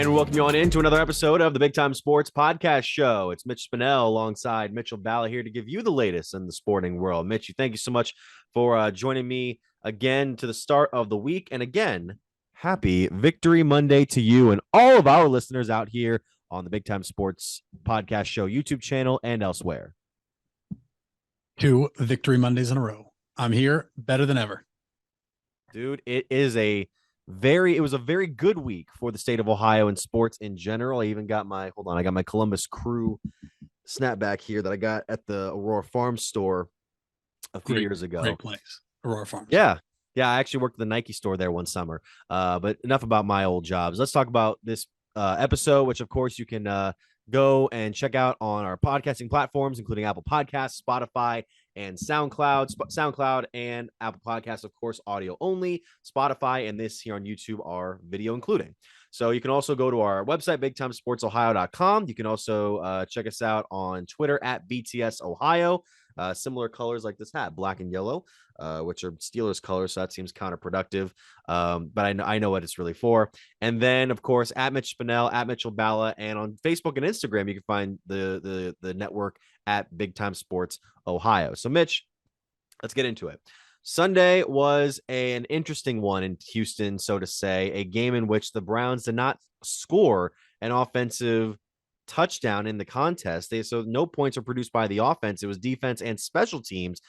And we welcome you on into another episode of the Big Time Sports Podcast Show. It's Mitch Spinell alongside Mitchell Balla here to give you the latest in the sporting world. Mitch, thank you so much for joining me again to the start of the week. And again, happy Victory Monday to you and all of our listeners out here on the Big Time Sports Podcast Show YouTube channel and elsewhere. 2 Victory Mondays in a row. I'm here better than ever. Dude, it was a very good week for the state of Ohio and sports in general. I even got I got my Columbus Crew snapback here that I got at the Aurora Farm store a few years ago. Great place, Aurora Farms. Yeah. I actually worked at the Nike store there one summer. But enough about my old jobs. Let's talk about this episode, which of course you can go and check out on our podcasting platforms, including Apple Podcasts, Spotify, and SoundCloud and Apple Podcasts, of course, audio only. Spotify and this here on YouTube are video including. So you can also go to our website, bigtimesportsohio.com. You can also check us out on Twitter at BTS Ohio. Similar colors like this hat, black and yellow, which are Steelers colors. So that seems counterproductive. But I know what it's really for. And then, of course, at Mitch Spinell, at Mitchell Balla, and on Facebook and Instagram, you can find the network at Big Time Sports Ohio. So, Mitch, let's get into it. Sunday was an interesting one in Houston, so to say, a game in which the Browns did not score an offensive touchdown in the contest. So no points were produced by the offense. It was defense and special teams,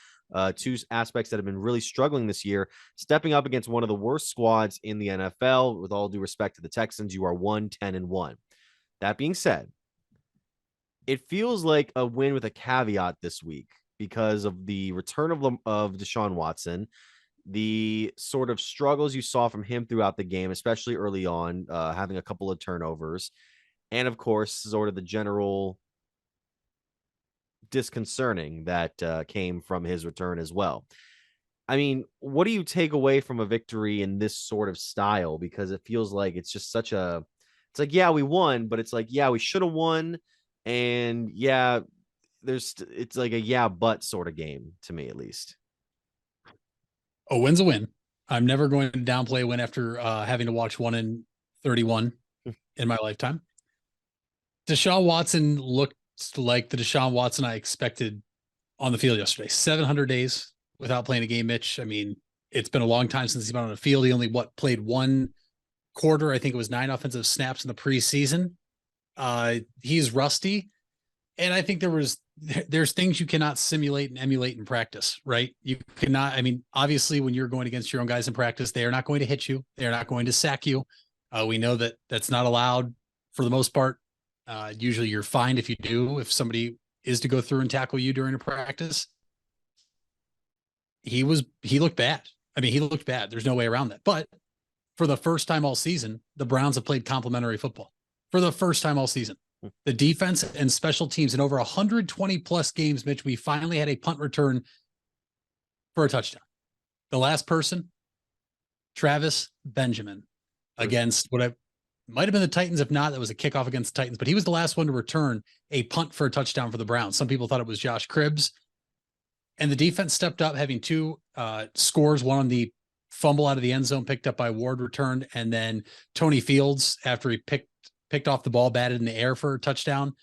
two aspects that have been really struggling this year, stepping up against one of the worst squads in the NFL. With all due respect to the Texans, you are 1-10-1. That being said, it feels like a win with a caveat this week because of the return of Deshaun Watson, the sort of struggles you saw from him throughout the game, especially early on, having a couple of turnovers, and of course, sort of the general disconcerting that came from his return as well. I mean, what do you take away from a victory in this sort of style? Because it feels like it's just it's like, yeah, we won, but it's like, yeah, we should have won. And yeah, it's like a yeah, but sort of game to me, at least. A win's a win. I'm never going to downplay a win after having to watch 1 in 31 in my lifetime. Deshaun Watson looked like the Deshaun Watson I expected on the field yesterday. 700 days without playing a game, Mitch. I mean, it's been a long time since he's been on the field. He only played 1 quarter. I think it was 9 offensive snaps in the preseason. He's rusty. And I think there's things you cannot simulate and emulate in practice, right? You cannot, I mean, obviously when you're going against your own guys in practice, they are not going to hit you. They're not going to sack you. We know that that's not allowed for the most part. Usually you're fined if you do, if somebody is to go through and tackle you during a practice. He looked bad. I mean, he looked bad. There's no way around that. But for the first time all season, the Browns have played complementary football for the first time all season. The defense and special teams in over 120 plus games, Mitch, we finally had a punt return for a touchdown. The last person, Travis Benjamin, against what might have been the Titans. If not, that was a kickoff against the Titans, but he was the last one to return a punt for a touchdown for the Browns. Some people thought it was Josh Cribbs, and the defense stepped up, having 2 scores, one on the fumble out of the end zone picked up by Ward returned, and then Tony Fields, after he picked off the ball, batted in the air for a touchdown.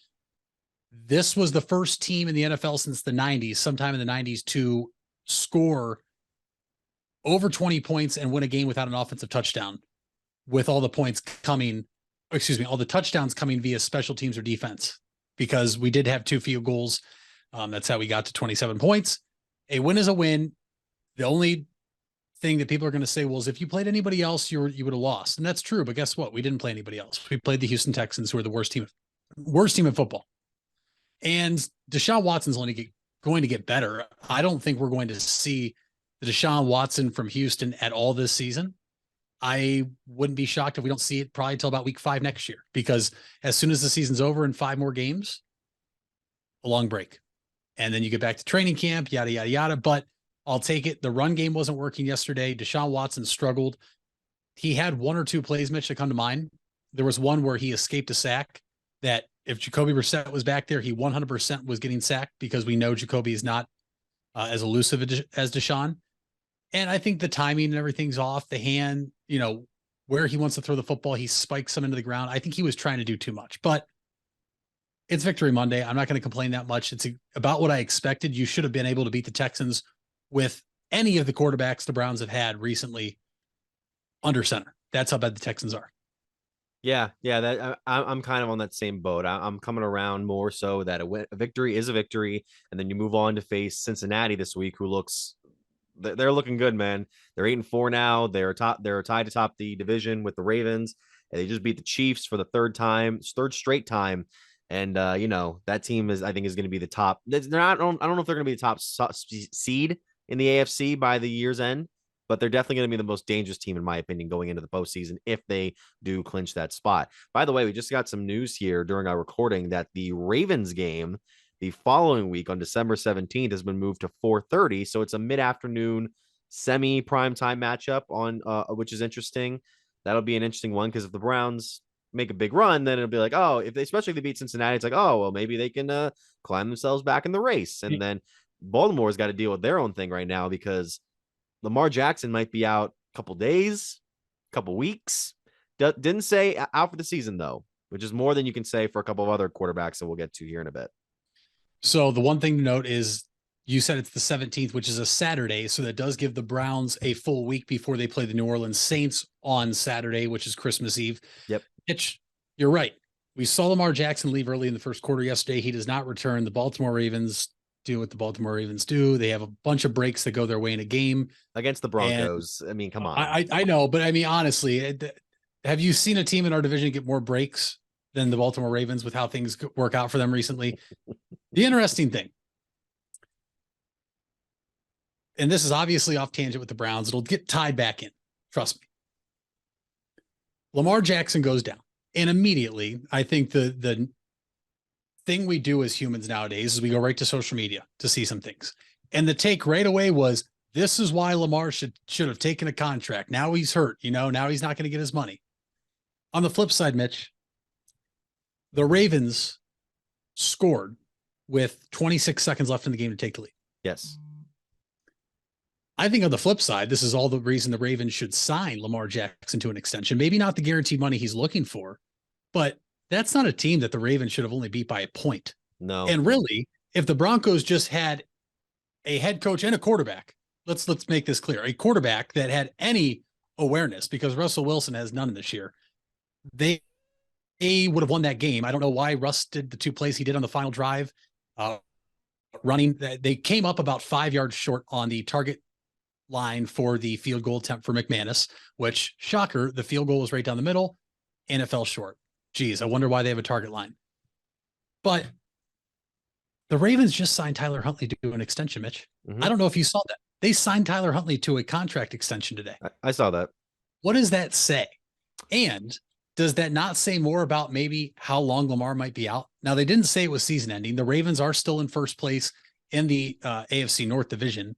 This was the first team in the NFL since the 90s, sometime in the 90s, to score over 20 points and win a game without an offensive touchdown, with all the all the touchdowns coming via special teams or defense, because we did have 2 field goals. That's how we got to 27 points. A win is a win. The only thing that people are going to say, well, is if you played anybody else, you would have lost. And that's true. But guess what? We didn't play anybody else. We played the Houston Texans, who are the worst team in football. And Deshaun Watson's only going to get better. I don't think we're going to see the Deshaun Watson from Houston at all this season. I wouldn't be shocked if we don't see it probably until about week 5 next year, because as soon as the season's over in 5 more games, a long break. And then you get back to training camp, yada, yada, yada. But I'll take it. The run game wasn't working yesterday. Deshaun Watson struggled. He had 1 or 2 plays, Mitch, that come to mind. There was one where he escaped a sack that if Jacoby Brissett was back there, he 100% was getting sacked, because we know Jacoby is not as elusive as Deshaun. And I think the timing and everything's off. The hand, where he wants to throw the football. He spikes some into the ground. I think he was trying to do too much, but it's Victory Monday. I'm not going to complain that much. It's about what I expected. You should have been able to beat the Texans with any of the quarterbacks the Browns have had recently under center. That's how bad the Texans are. Yeah, that I'm kind of on that same boat. I'm coming around more so that a victory is a victory, and then you move on to face Cincinnati this week, who they're looking good, man. They're 8-4 now. They're tied to top the division with the Ravens, and they just beat the Chiefs for the third straight time. And that team I think is going to be the top. They're not. I don't know if they're going to be the top seed in the AFC by the year's end, but they're definitely going to be the most dangerous team, in my opinion, going into the postseason if they do clinch that spot. By the way, we just got some news here during our recording that the Ravens game the following week on December 17th has been moved to 4:30. So it's a mid-afternoon semi-prime time matchup on which is interesting. That'll be an interesting one because if the Browns make a big run, then it'll be like, oh, especially if they beat Cincinnati, it's like, oh, well, maybe they can climb themselves back in the race. And then Baltimore's got to deal with their own thing right now because Lamar Jackson might be out a couple days, couple weeks. Didn't say out for the season, though, which is more than you can say for a couple of other quarterbacks that we'll get to here in a bit. So the one thing to note is you said it's the 17th, which is a Saturday. So that does give the Browns a full week before they play the New Orleans Saints on Saturday, which is Christmas Eve. Yep. Mitch, you're right. We saw Lamar Jackson leave early in the first quarter yesterday. He does not return. The Baltimore Ravens do what the Baltimore Ravens do. They have a bunch of breaks that go their way in a game against the Broncos. I mean, come on. I know, but I mean, honestly, have you seen a team in our division get more breaks than the Baltimore Ravens with how things work out for them recently? The interesting thing, and this is obviously off tangent with the Browns, it'll get tied back in. Trust me. Lamar Jackson goes down. And immediately, I think the thing we do as humans nowadays is we go right to social media to see some things. And the take right away was, this is why Lamar should have taken a contract. Now he's hurt, now he's not going to get his money. On the flip side, Mitch, the Ravens scored with 26 seconds left in the game to take the lead. Yes. I think on the flip side, this is all the reason the Ravens should sign Lamar Jackson to an extension. Maybe not the guaranteed money he's looking for, but that's not a team that the Ravens should have only beat by a point. No. And really, if the Broncos just had a head coach and a quarterback, let's make this clear, a quarterback that had any awareness, because Russell Wilson has none this year, they would have won that game. I don't know why Russ did the two plays he did on the final drive. Running, they came up about 5 yards short on the target line for the field goal attempt for McManus, which, shocker, the field goal was right down the middle and it fell short. Geez, I wonder why they have a target line. But the Ravens just signed Tyler Huntley to an extension, Mitch. Mm-hmm. I don't know if you saw that. They signed Tyler Huntley to a contract extension today. I saw that. What does that say? And does that not say more about maybe how long Lamar might be out? Now, they didn't say it was season ending. The Ravens are still in first place in the AFC North division.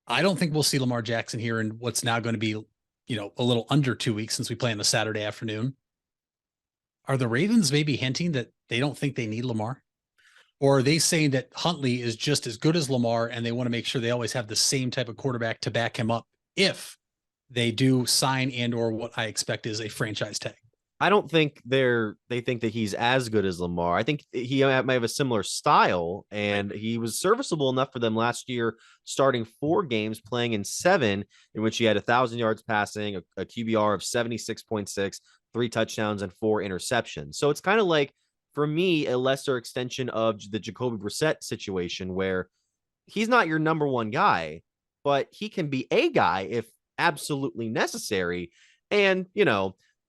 I don't think we'll see Lamar Jackson here in what's now going to be, a little under 2 weeks since we play on the Saturday afternoon. Are the Ravens maybe hinting that they don't think they need Lamar? Or are they saying that Huntley is just as good as Lamar and they want to make sure they always have the same type of quarterback to back him up if they do sign and or what I expect is a franchise tag? I don't think they think that he's as good as Lamar. I think he might have a similar style, and he was serviceable enough for them last year, starting 4 games, playing in 7, in which he had 1,000 yards passing, a QBR of 76.6, 3 touchdowns, and 4 interceptions. So it's kind of like, for me, a lesser extension of the Jacoby Brissett situation, where he's not your number one guy, but he can be a guy if absolutely necessary. And,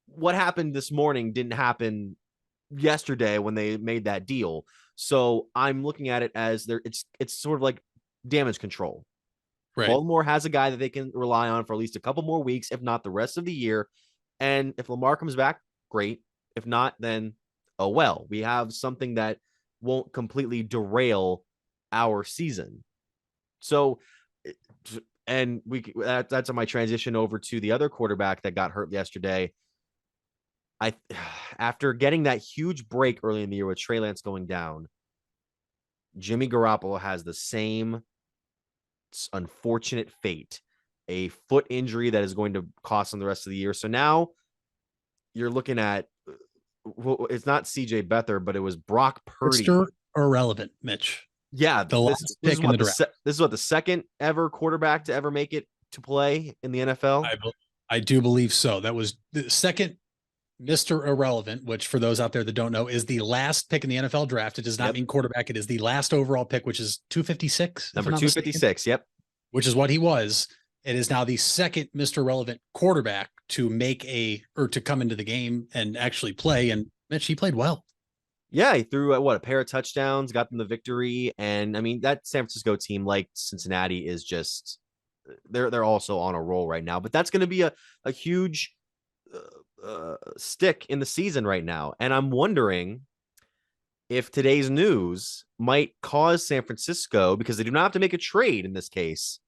what happened this morning didn't happen yesterday when they made that deal. So I'm looking at it as it's sort of like damage control. Right. Baltimore has a guy that they can rely on for at least a couple more weeks, if not the rest of the year. And if Lamar comes back, great. If not, then oh well. We have something that won't completely derail our season. So, and that's on my transition over to the other quarterback that got hurt yesterday. After getting that huge break early in the year with Trey Lance going down, Jimmy Garoppolo has the same unfortunate fate a foot injury that is going to cost him the rest of the year. So now you're looking at, well, it's not CJ Beathard, but it was Brock Purdy. Mr. Irrelevant, Mitch. Yeah, The last pick in the draft. This is what the second ever quarterback to ever make it to play in the NFL. I do believe so. That was the second Mr. Irrelevant, which for those out there that don't know is the last pick in the NFL draft. It does not mean quarterback. It is the last overall pick, which is 256. Number 256. Yep. Which is what he was. It is now the second Mr. Relevant quarterback to to come into the game and actually play. And Mitch, he played well. Yeah, he threw a pair of touchdowns, got them the victory. And I mean, that San Francisco team, like Cincinnati, is just they're also on a roll right now. But that's going to be a huge stick in the season right now. And I'm wondering if today's news might cause San Francisco, because they do not have to make a trade in this case,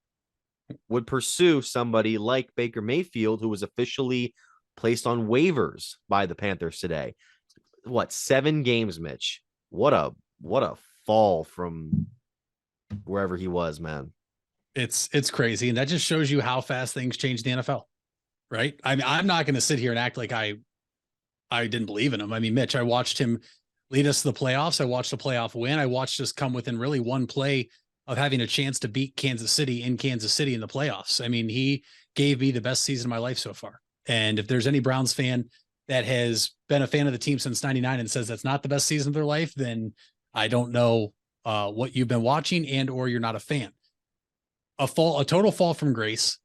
would pursue somebody like Baker Mayfield, who was officially placed on waivers by the Panthers today. What, 7 games, Mitch? What a fall from wherever he was, man. It's crazy. And that just shows you how fast things change in the NFL, right? I mean, I'm not going to sit here and act like I didn't believe in him. I mean, Mitch, I watched him lead us to the playoffs. I watched a playoff win. I watched us come within really one play of having a chance to beat Kansas City in Kansas City in the playoffs. I mean, he gave me the best season of my life so far. And if there's any Browns fan that has been a fan of the team since 99 and says that's not the best season of their life, then I don't know what you've been watching or you're not a fan. A total fall from grace.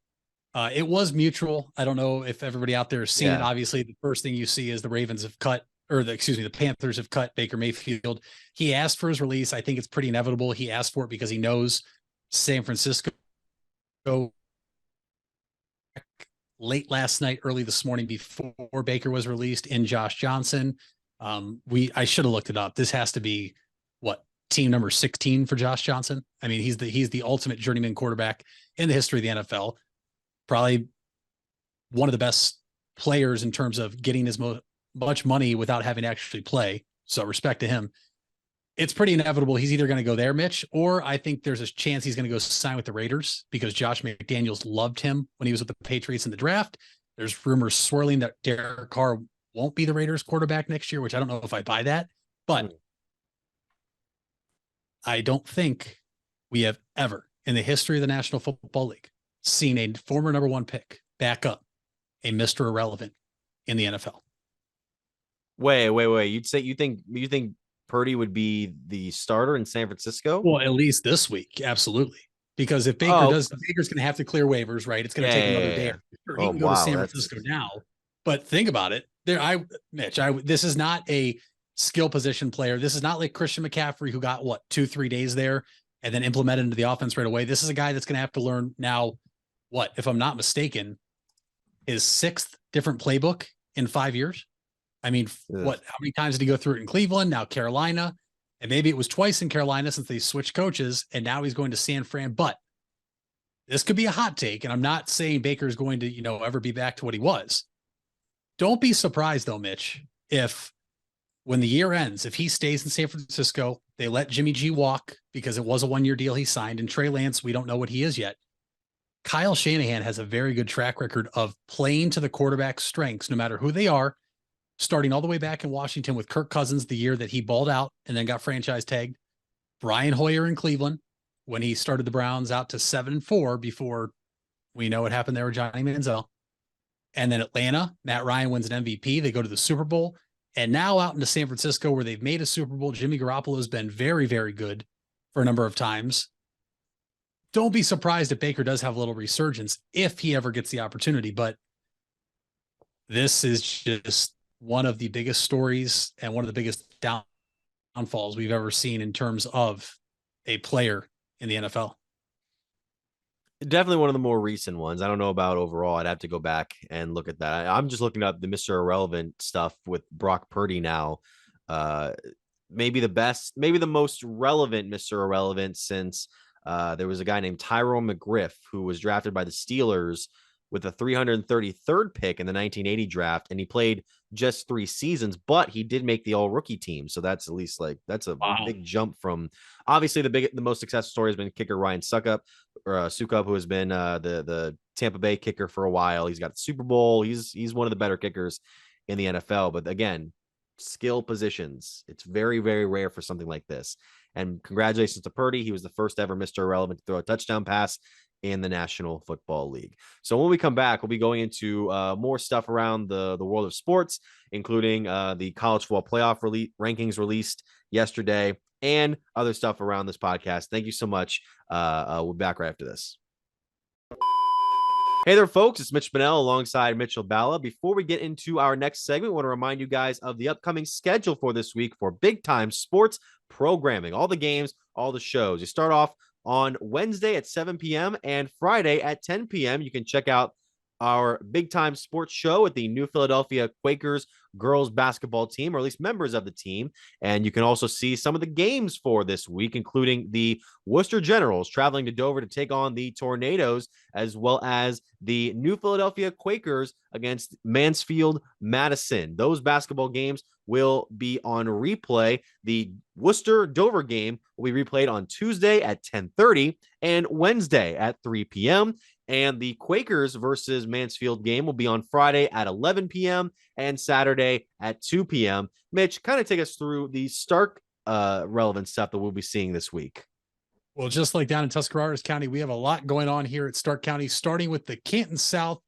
It was mutual. I don't know if everybody out there has seen it. Obviously, the first thing you see is the Ravens have cut, the Panthers have cut Baker Mayfield. He asked for his release. I think it's pretty inevitable. He asked for it because he knows San Francisco late last night, early this morning before Baker was released in Josh Johnson. I should have looked it up. This has to be team number 16 for Josh Johnson. I mean, he's the ultimate journeyman quarterback in the history of the NFL. Probably one of the best players in terms of getting as much money without having to actually play. So respect to him. It's pretty inevitable. He's either going to go there, Mitch, or I think there's a chance he's going to go sign with the Raiders because Josh McDaniels loved him when he was with the Patriots in the draft. There's rumors swirling that Derek Carr won't be the Raiders quarterback next year, which I don't know if I buy that, but I don't think we have ever in the history of the National Football League seen a former number 1 pick back up a Mr. Irrelevant in the NFL. Wait. You think Purdy would be the starter in San Francisco? Well, at least this week. Absolutely. Because if Baker's going to have to clear waivers, right? It's going to take another day. He can go to San Francisco now, but think about it. This is not a skill position player. This is not like Christian McCaffrey, who got 2-3 days there and then implemented into the offense right away. This is a guy that's going to have to learn now, if I'm not mistaken, his 6th different playbook in 5 years. I mean, how many times did he go through it in Cleveland? Now Carolina, and maybe it was twice in Carolina since they switched coaches, and now he's going to San Fran. But this could be a hot take, and I'm not saying Baker's going to, ever be back to what he was. Don't be surprised though, Mitch, if when the year ends, if he stays in San Francisco, they let Jimmy G walk because it was a 1-year deal he signed, and Trey Lance, we don't know what he is yet. Kyle Shanahan has a very good track record of playing to the quarterback's strengths, no matter who they are, starting all the way back in Washington with Kirk Cousins the year that he balled out and then got franchise tagged. Brian Hoyer in Cleveland when he started the Browns out to 7-4 before we know what happened there with Johnny Manziel. And then Atlanta, Matt Ryan wins an MVP. They go to the Super Bowl. And now out into San Francisco where they've made a Super Bowl. Jimmy Garoppolo has been very, very good for a number of times. Don't be surprised if Baker does have a little resurgence if he ever gets the opportunity. But this is just one of the biggest stories and one of the biggest downfalls we've ever seen in terms of a player in the NFL. Definitely one of the more recent ones. I don't know about overall. I'd have to go back and look at that. I'm just looking up the Mr. Irrelevant stuff with Brock Purdy now. Maybe the most relevant Mr. Irrelevant since there was a guy named Tyrone McGriff who was drafted by the Steelers with a 333rd pick in the 1980 draft, and he played just 3 seasons, but he did make the all-rookie team. So that's at least that's a big jump from obviously the most successful story has been kicker Ryan Succop, who has been the Tampa Bay kicker for a while. He's got the Super Bowl. He's one of the better kickers in the NFL. But again, skill positions. It's very, very rare for something like this. And congratulations to Purdy. He was the first ever Mr. Irrelevant to throw a touchdown pass in the National Football League. So when we come back, we'll be going into more stuff around the world of sports, including the college football playoff rankings released yesterday and other stuff around this podcast. Thank you so much. We'll be back right after this. Hey there, folks. It's Mitch Pinnell alongside Mitchell Balla. Before we get into our next segment, I want to remind you guys of the upcoming schedule for this week for big time sports programming. All the games, all the shows. You start off on Wednesday at 7 p.m. and Friday at 10 p.m. You can check out our big time sports show at the New Philadelphia Quakers girls basketball team, or at least members of the team. And you can also see some of the games for this week, including the Worcester Generals traveling to Dover to take on the Tornadoes, as well as the New Philadelphia Quakers against Mansfield Madison. Those basketball games will be on replay. The Worcester Dover game will be replayed on Tuesday at 10:30 and Wednesday at 3 p.m. And the Quakers versus Mansfield game will be on Friday at 11 p.m. and Saturday at 2 p.m. Mitch, kind of take us through the Stark relevant stuff that we'll be seeing this week. Well, just like down in Tuscarawas County, we have a lot going on here at Stark County, starting with the Canton South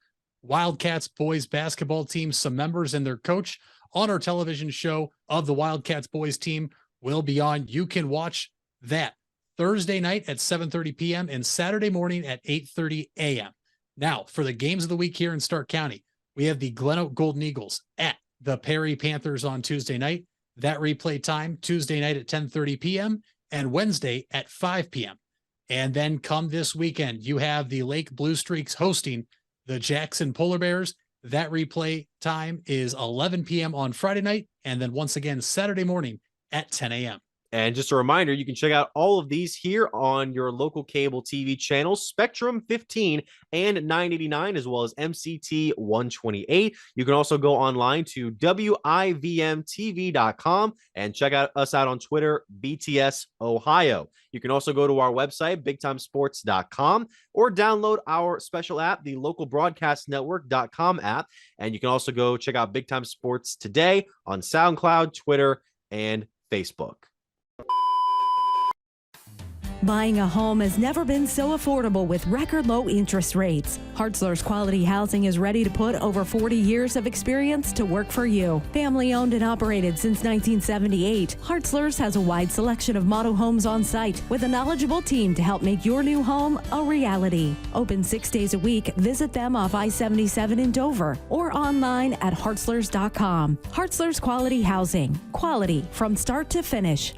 Wildcats boys basketball team. Some members and their coach on our television show of the Wildcats boys team will be on. You can watch that Thursday night at 7:30 p.m. and Saturday morning at 8:30 a.m. Now, for the games of the week here in Stark County, we have the Glen Oak Golden Eagles at the Perry Panthers on Tuesday night. That replay time, Tuesday night at 10:30 p.m. and Wednesday at 5 p.m. And then come this weekend, you have the Lake Blue Streaks hosting the Jackson Polar Bears. That replay time is 11 p.m. on Friday night, and then once again Saturday morning at 10 a.m. And just a reminder, you can check out all of these here on your local cable TV channels, Spectrum 15 and 989, as well as MCT 128. You can also go online to WIVMTV.com and check us out on Twitter, BTS Ohio. You can also go to our website, BigTimeSports.com, or download our special app, the LocalBroadcastNetwork.com app. And you can also go check out Big Time Sports today on SoundCloud, Twitter, and Facebook. Buying a home has never been so affordable with record low interest rates. Hartzler's Quality Housing is ready to put over 40 years of experience to work for you. Family owned and operated since 1978, Hartzler's has a wide selection of model homes on site with a knowledgeable team to help make your new home a reality. Open 6 days a week. Visit them off I-77 in Dover or online at hartzlers.com. Hartzler's Quality Housing. Quality from start to finish.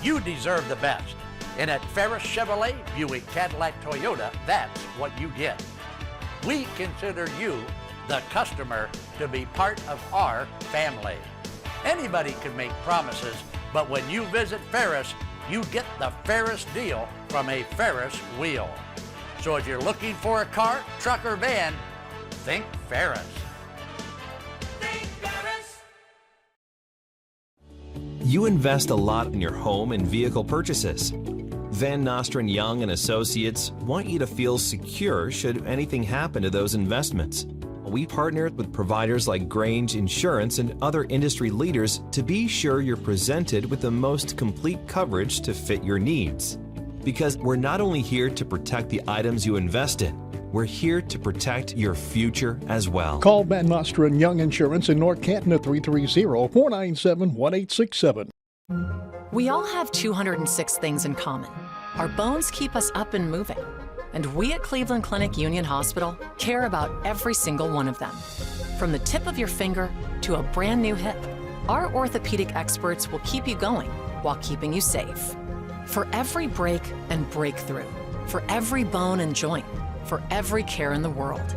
You deserve the best. And at Ferris Chevrolet, Buick, Cadillac, Toyota, that's what you get. We consider you, the customer, to be part of our family. Anybody can make promises, but when you visit Ferris, you get the Ferris deal from a Ferris wheel. So if you're looking for a car, truck, or van, think Ferris. You invest a lot in your home and vehicle purchases. Van Nostrand Young and Associates want you to feel secure should anything happen to those investments. We partner with providers like Grange Insurance and other industry leaders to be sure you're presented with the most complete coverage to fit your needs. Because we're not only here to protect the items you invest in, we're here to protect your future as well. Call Van Nostrand Young Insurance in North Canton at 330-497-1867. We all have 206 things in common. Our bones keep us up and moving. And we at Cleveland Clinic Union Hospital care about every single one of them. From the tip of your finger to a brand new hip, our orthopedic experts will keep you going while keeping you safe. For every break and breakthrough, for every bone and joint, for every care in the world.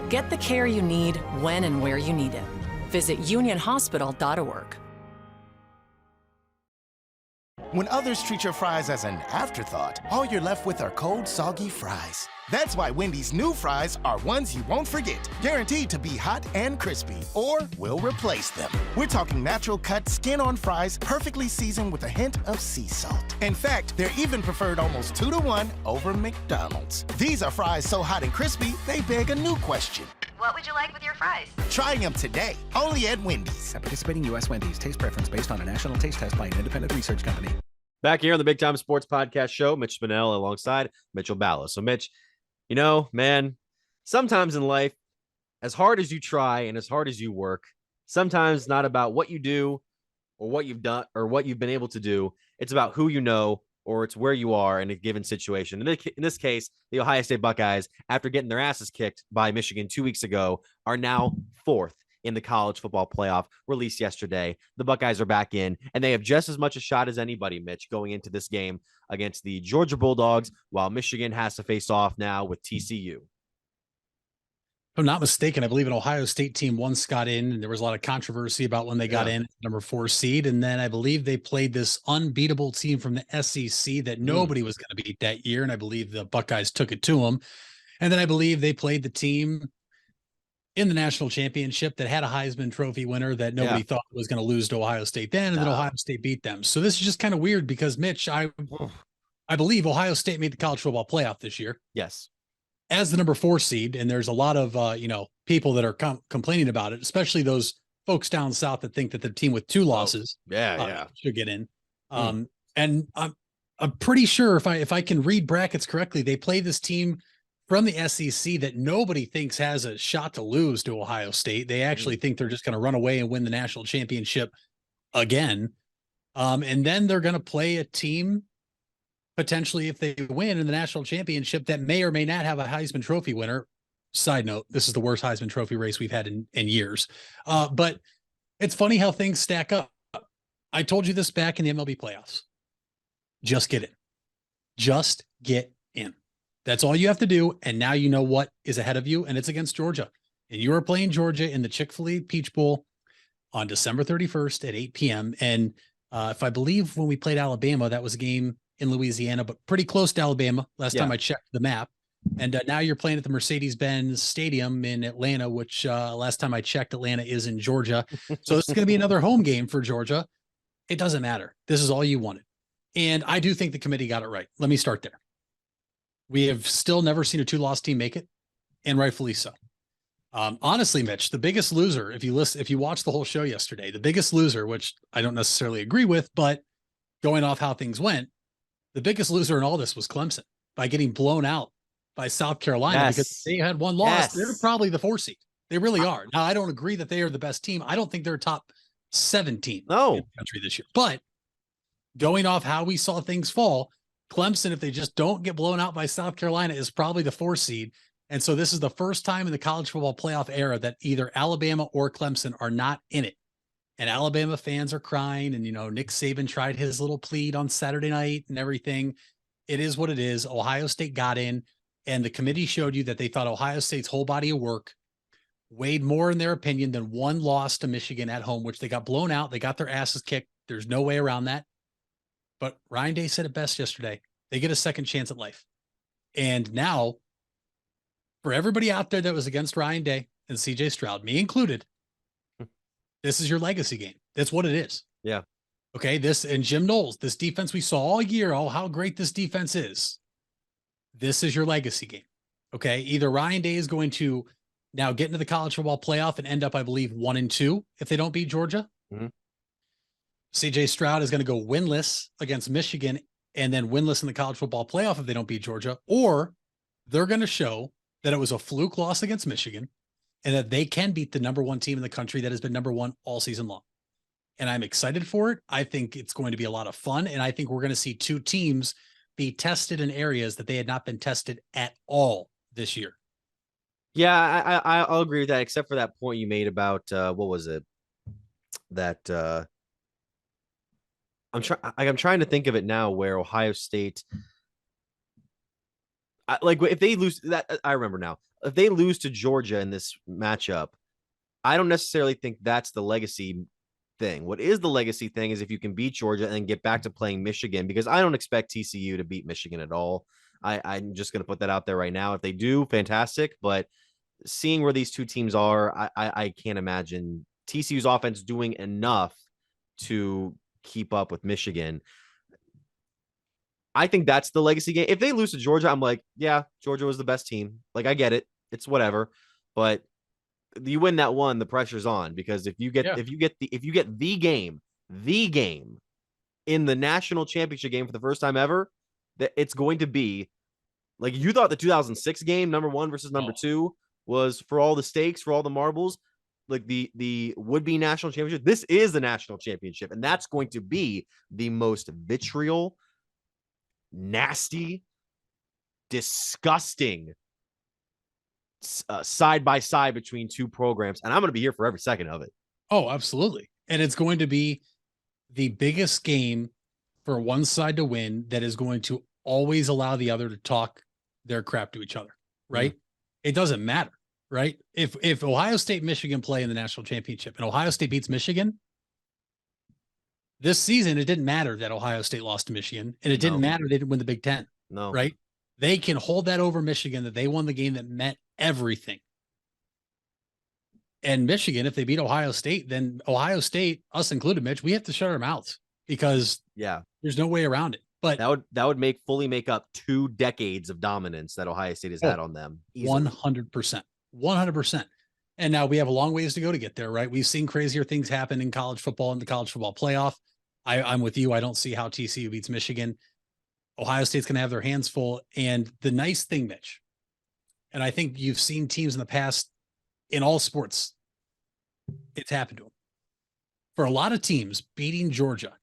Get the care you need when and where you need it. Visit unionhospital.org. When others treat your fries as an afterthought, all you're left with are cold, soggy fries. That's why Wendy's new fries are ones you won't forget, guaranteed to be hot and crispy, or we'll replace them. We're talking natural cut, skin-on fries, perfectly seasoned with a hint of sea salt. In fact, they're even preferred almost 2-to-1 over McDonald's. These are fries so hot and crispy, they beg a new question. What would you like with your fries? Try them today, only at Wendy's. At participating U.S. Wendy's, taste preference based on a national taste test by an independent research company. Back here on the Big Time Sports Podcast Show, Mitch Spinell alongside Mitchell Ballas. So, Mitch, you know, man, sometimes in life, as hard as you try and as hard as you work, sometimes it's not about what you do or what you've done or what you've been able to do. It's about who you know, or it's where you are in a given situation. In this case, the Ohio State Buckeyes, after getting their asses kicked by Michigan 2 weeks ago, are now 4th in the college football playoff released yesterday. The Buckeyes are back in, and they have just as much a shot as anybody, Mitch, going into this game against the Georgia Bulldogs, while Michigan has to face off now with TCU. If I'm not mistaken, I believe an Ohio State team once got in, and there was a lot of controversy about when they got in, number 4 seed. And then I believe they played this unbeatable team from the SEC that nobody was going to beat that year. And I believe the Buckeyes took it to them. And then I believe they played the team in the national championship that had a Heisman Trophy winner that nobody thought was going to lose to Ohio State then. And then Ohio State beat them. So this is just kind of weird because, Mitch, I believe Ohio State made the college football playoff this year. Yes. As the number 4 seed, and there's a lot of people that are complaining about it, especially those folks down south that think that the team with 2 losses should get in. And I'm pretty sure if I can read brackets correctly, they play this team from the SEC that nobody thinks has a shot to lose to Ohio State. They actually think they're just going to run away and win the national championship again. And then they're going to play a team potentially, if they win in the national championship, that may or may not have a Heisman Trophy winner. Side note, this is the worst Heisman Trophy race we've had in years. But it's funny how things stack up. I told you this back in the MLB playoffs. Just get in. Just get in. That's all you have to do. And now you know what is ahead of you, and it's against Georgia. And you are playing Georgia in the Chick-fil-A Peach Bowl on December 31st at 8 p.m. And if I believe when we played Alabama, that was a game in Louisiana, but pretty close to Alabama last time I checked the map. And now you're playing at the Mercedes-Benz Stadium in Atlanta, which last time I checked, Atlanta is in Georgia. So this is going to be another home game for Georgia. It doesn't matter. This is all you wanted. And I do think the committee got it right. Let me start there. We have still never seen a 2-loss team make it, and rightfully so. Honestly, Mitch, the biggest loser, if you watched the whole show yesterday, the biggest loser, which I don't necessarily agree with, but going off how things went, the biggest loser in all this was Clemson by getting blown out by South Carolina because they had 1 loss. They're probably the 4 seed. They really are. Now, I don't agree that they are the best team. I don't think they're top 17 in the country this year. But going off how we saw things fall, Clemson, if they just don't get blown out by South Carolina, is probably the 4 seed. And so this is the first time in the college football playoff era that either Alabama or Clemson are not in it. And Alabama fans are crying. And, Nick Saban tried his little plead on Saturday night and everything. It is what it is. Ohio State got in, and the committee showed you that they thought Ohio State's whole body of work weighed more in their opinion than 1 loss to Michigan at home, which they got blown out. They got their asses kicked. There's no way around that. But Ryan Day said it best yesterday. They get a second chance at life. And now, for everybody out there that was against Ryan Day and CJ Stroud, me included, this is your legacy game. That's what it is. Yeah. Okay. This and Jim Knowles, this defense we saw all year, how great this defense is. This is your legacy game. Okay. Either Ryan Day is going to now get into the college football playoff and end up, I believe, 1-2 if they don't beat Georgia. CJ Stroud is going to go winless against Michigan and then winless in the college football playoff if they don't beat Georgia, or they're going to show that it was a fluke loss against Michigan and that they can beat the number 1 team in the country that has been number 1 all season long. And I'm excited for it. I think it's going to be a lot of fun. And I think we're going to see 2 teams be tested in areas that they had not been tested at all this year. Yeah, I'll agree with that, except for that point you made about, what was it? That, I'm trying to think of it now where Ohio State, if they lose that, I remember now, if they lose to Georgia in this matchup, I don't necessarily think that's the legacy thing. What is the legacy thing is if you can beat Georgia and then get back to playing Michigan, because I don't expect TCU to beat Michigan at all. I'm just going to put that out there right now. If they do, fantastic. But seeing where these two teams are, I can't imagine TCU's offense doing enough to keep up with Michigan. I think that's the legacy game. If they lose to Georgia, I'm like, yeah, Georgia was the best team. Like, I get it. It's whatever. But you win that one, the pressure's on, because if you get the game in the national championship game for the first time ever, that it's going to be like, you thought the 2006 game, number 1 versus number 2, was for all the stakes, for all the marbles, like the would-be national championship. This is the national championship, and that's going to be the most vitriol, nasty, disgusting side by side between two programs, and I'm going to be here for every second of it. Oh, absolutely. And it's going to be the biggest game for one side to win that is going to always allow the other to talk their crap to each other, right? Mm-hmm. It doesn't matter, right? If Ohio State, Michigan play in the national championship and Ohio State beats Michigan this season, it didn't matter that Ohio State lost to Michigan, and it didn't matter they didn't win the Big Ten. No. Right? They can hold that over Michigan, that they won the game that meant everything. And Michigan, if they beat Ohio State, then Ohio State, us included, Mitch, we have to shut our mouths, because there's no way around it. But that would fully make up 2 decades of dominance that Ohio State has had on them. 100%. And now we have a long ways to go to get there, right? We've seen crazier things happen in college football, in the college football playoff. I'm with you. I don't see how TCU beats Michigan. Ohio State's going to have their hands full. And the nice thing, Mitch, and I think you've seen teams in the past in all sports, it's happened to them. For a lot of teams, beating Georgia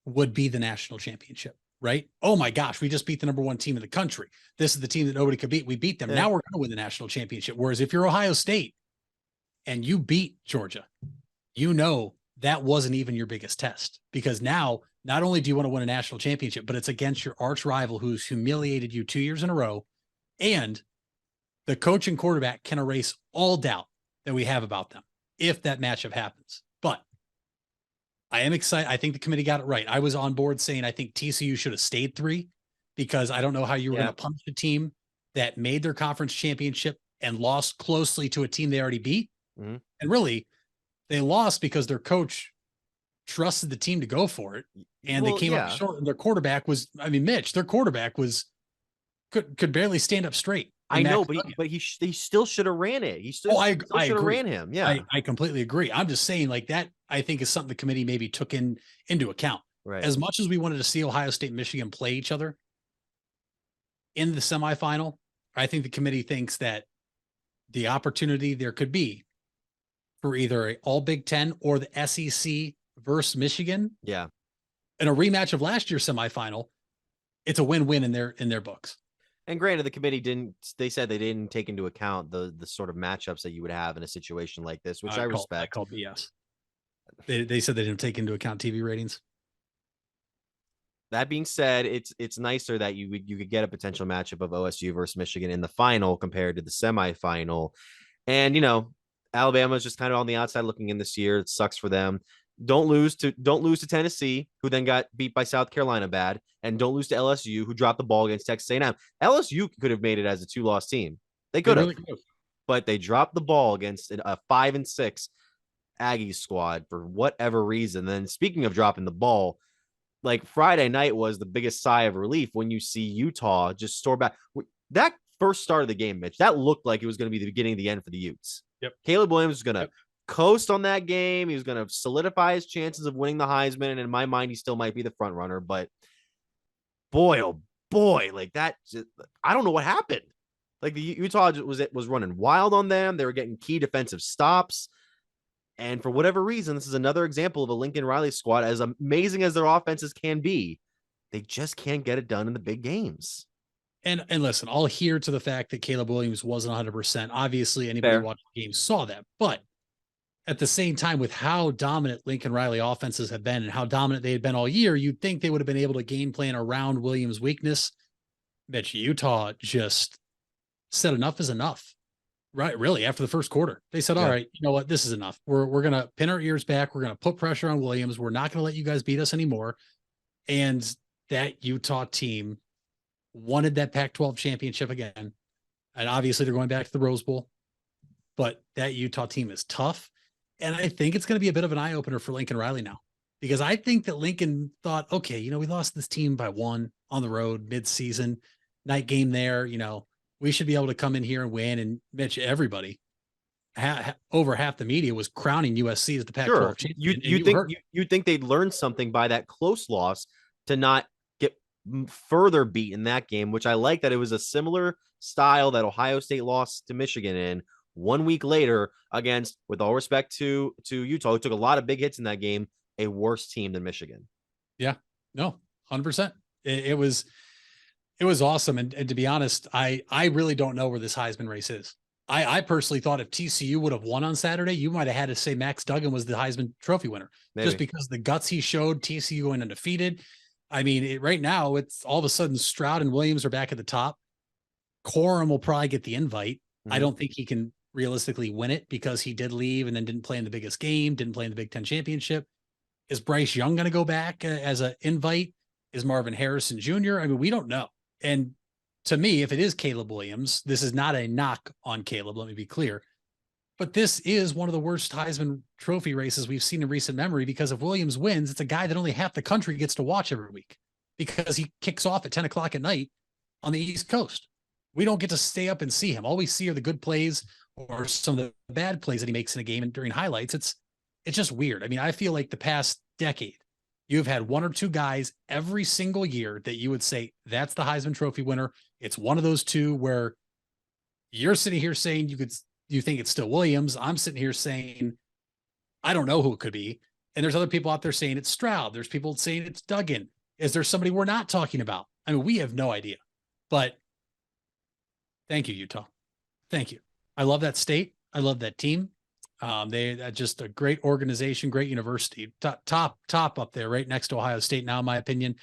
would be the national championship, right? Oh my gosh, we just beat the number 1 team in the country. This is the team that nobody could beat. We beat them. Now we're going to win the national championship. Whereas if you're Ohio State and you beat Georgia, you know that wasn't even your biggest test, because now not only do you want to win a national championship, but it's against your arch rival who's humiliated you 2 years in a row. And the coach and quarterback can erase all doubt that we have about them if that matchup happens. But I am excited. I think the committee got it right. I was on board saying I think TCU should have stayed 3, because I don't know how you were going to punish a team that made their conference championship and lost closely to a team they already beat. Mm-hmm. And really, they lost because their coach trusted the team to go for it, and they came up short. And their quarterback was, Mitch, their quarterback could barely stand up straight. I know, but he still should have ran it. He still should have ran him. Yeah, I completely agree. I'm just saying, like, that I think is something the committee maybe took into account. Right. As much as we wanted to see Ohio State and Michigan play each other in the semifinal, I think the committee thinks that the opportunity there could be for either an all Big Ten or the SEC versus Michigan. Yeah. In a rematch of last year's semifinal, it's a win-win in their books. And granted, the committee they said they didn't take into account the sort of matchups that you would have in a situation like this, which I respect. I call BS. They said they didn't take into account TV ratings. That being said, it's nicer that you could get a potential matchup of OSU versus Michigan in the final compared to the semifinal. And, Alabama's just kind of on the outside looking in this year. It sucks for them. Don't lose to Tennessee, who then got beat by South Carolina bad, and don't lose to LSU, who dropped the ball against Texas A&M. LSU could have made it as a 2-loss team. They could have, but they dropped the ball against a 5-6 Aggies squad for whatever reason. Then, speaking of dropping the ball, like, Friday night was the biggest sigh of relief when you see Utah just store back. That first start of the game, Mitch, that looked like it was going to be the beginning of the end for the Utes. Yep. Caleb Williams was going to coast on that game. He was going to solidify his chances of winning the Heisman. And in my mind, he still might be the front runner, but boy, oh boy, like that, I don't know what happened. Like, the Utah was running wild on them. They were getting key defensive stops. And for whatever reason, this is another example of a Lincoln Riley squad, as amazing as their offenses can be, they just can't get it done in the big games. And listen, I'll adhere to the fact that Caleb Williams wasn't 100%. Obviously, anybody watching the game saw that. But at the same time, with how dominant Lincoln Riley offenses have been and how dominant they had been all year, you'd think they would have been able to game plan around Williams' weakness. Bet Utah just said enough is enough. Right. Really, after the first quarter, they said, all right, you know what? This is enough. We're going to pin our ears back. We're going to put pressure on Williams. We're not going to let you guys beat us anymore. And that Utah team wanted that Pac-12 championship again. And obviously they're going back to the Rose Bowl, but that Utah team is tough. And I think it's going to be a bit of an eye opener for Lincoln Riley now, because I think that Lincoln thought, okay, you know, we lost this team by 1 on the road mid-season, night game there, you know, we should be able to come in here and win. And Mitch, everybody, over half the media was crowning USC as the Pac-12 champion. You think they'd learn something by that close loss to not get further beat in that game, which I like that it was a similar style that Ohio State lost to Michigan in 1 week later against, with all respect to Utah, who took a lot of big hits in that game, a worse team than Michigan. Yeah, no, 100%. It was awesome. And to be honest, I really don't know where this Heisman race is. I personally thought if TCU would have won on Saturday, you might have had to say Max Duggan was the Heisman Trophy winner. Maybe. Just because the guts he showed, TCU going undefeated. I mean, right now, it's all of a sudden Stroud and Williams are back at the top. Corum will probably get the invite. I don't think he can realistically win it because he did leave and then didn't play in the biggest game, didn't play in the Big Ten championship. Is Bryce Young going to go back as an invite? Is Marvin Harrison Jr.? I mean, we don't know. And to me, if it is Caleb Williams, this is not a knock on Caleb, let me be clear. But this is one of the worst Heisman Trophy races we've seen in recent memory, because if Williams wins, it's a guy that only half the country gets to watch every week because he kicks off at 10 o'clock at night on the East Coast. We don't get to stay up and see him. All we see are the good plays or some of the bad plays that he makes in a game and during highlights. It's just weird. I mean, I feel like the past decade, you've had 1 or 2 guys every single year that you would say that's the Heisman Trophy winner. It's one of those 2 where you're sitting here saying you think it's still Williams. I'm sitting here saying, I don't know who it could be. And there's other people out there saying it's Stroud. There's people saying it's Duggan. Is there somebody we're not talking about? I mean, we have no idea, but thank you, Utah. Thank you. I love that state. I love that team. They just a great organization, great university, top up there, right next to Ohio State now, in my opinion.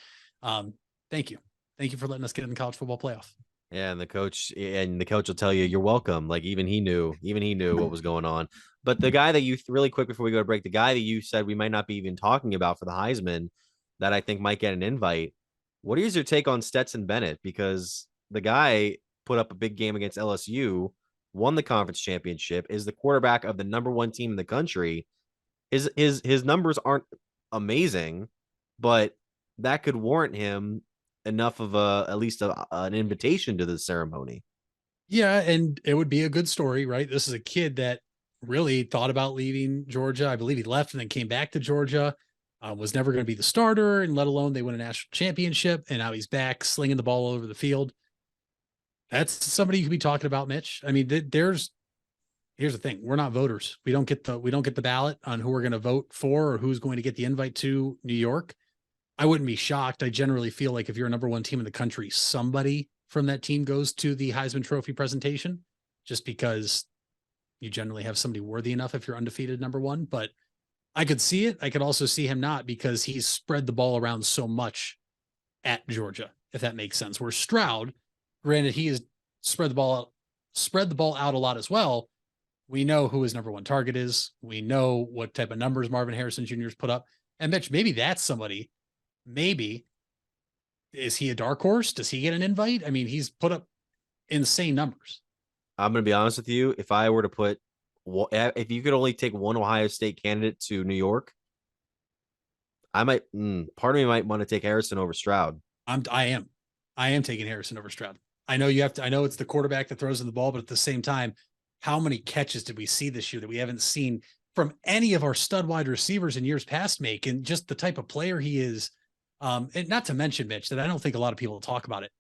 Thank you. Thank you for letting us get in the college football playoff. Yeah, and the coach will tell you you're welcome. Like even he knew what was going on. But the guy that you really quick before we go to break, the guy that you said we might not be even talking about for the Heisman that I think might get an invite. What is your take on Stetson Bennett? Because the guy put up a big game against LSU, won the conference championship, is the quarterback of the #1 team in the country. His numbers aren't amazing, but that could warrant him enough of at least an invitation to the ceremony. Yeah, and it would be a good story, right? This is a kid that really thought about leaving Georgia. I believe he left and then came back to Georgia, was never going to be the starter, and let alone they win a national championship, and now he's back slinging the ball all over the field. That's somebody you could be talking about, Mitch. I mean, here's the thing. We're not voters. We don't get the ballot on who we're going to vote for or who's going to get the invite to New York. I wouldn't be shocked. I generally feel like if you're a #1 team in the country, somebody from that team goes to the Heisman Trophy presentation, just because you generally have somebody worthy enough if you're undefeated #1. But I could see it. I could also see him not, because he's spread the ball around so much at Georgia, if that makes sense. Where Stroud, granted, he has spread the ball out a lot as well. We know who his #1 target is. We know what type of numbers Marvin Harrison Jr. has put up. And Mitch, maybe that's somebody. Maybe is he a dark horse? Does he get an invite? I mean, he's put up insane numbers. I'm going to be honest with you. If I were to if you could only take one Ohio State candidate to New York, I might, part of me might want to take Harrison over Stroud. I am taking Harrison over Stroud. I know it's the quarterback that throws in the ball, but at the same time, how many catches did we see this year that we haven't seen from any of our stud wide receivers in years past make, and just the type of player he is. And not to mention, Mitch, that I don't think a lot of people talk about it.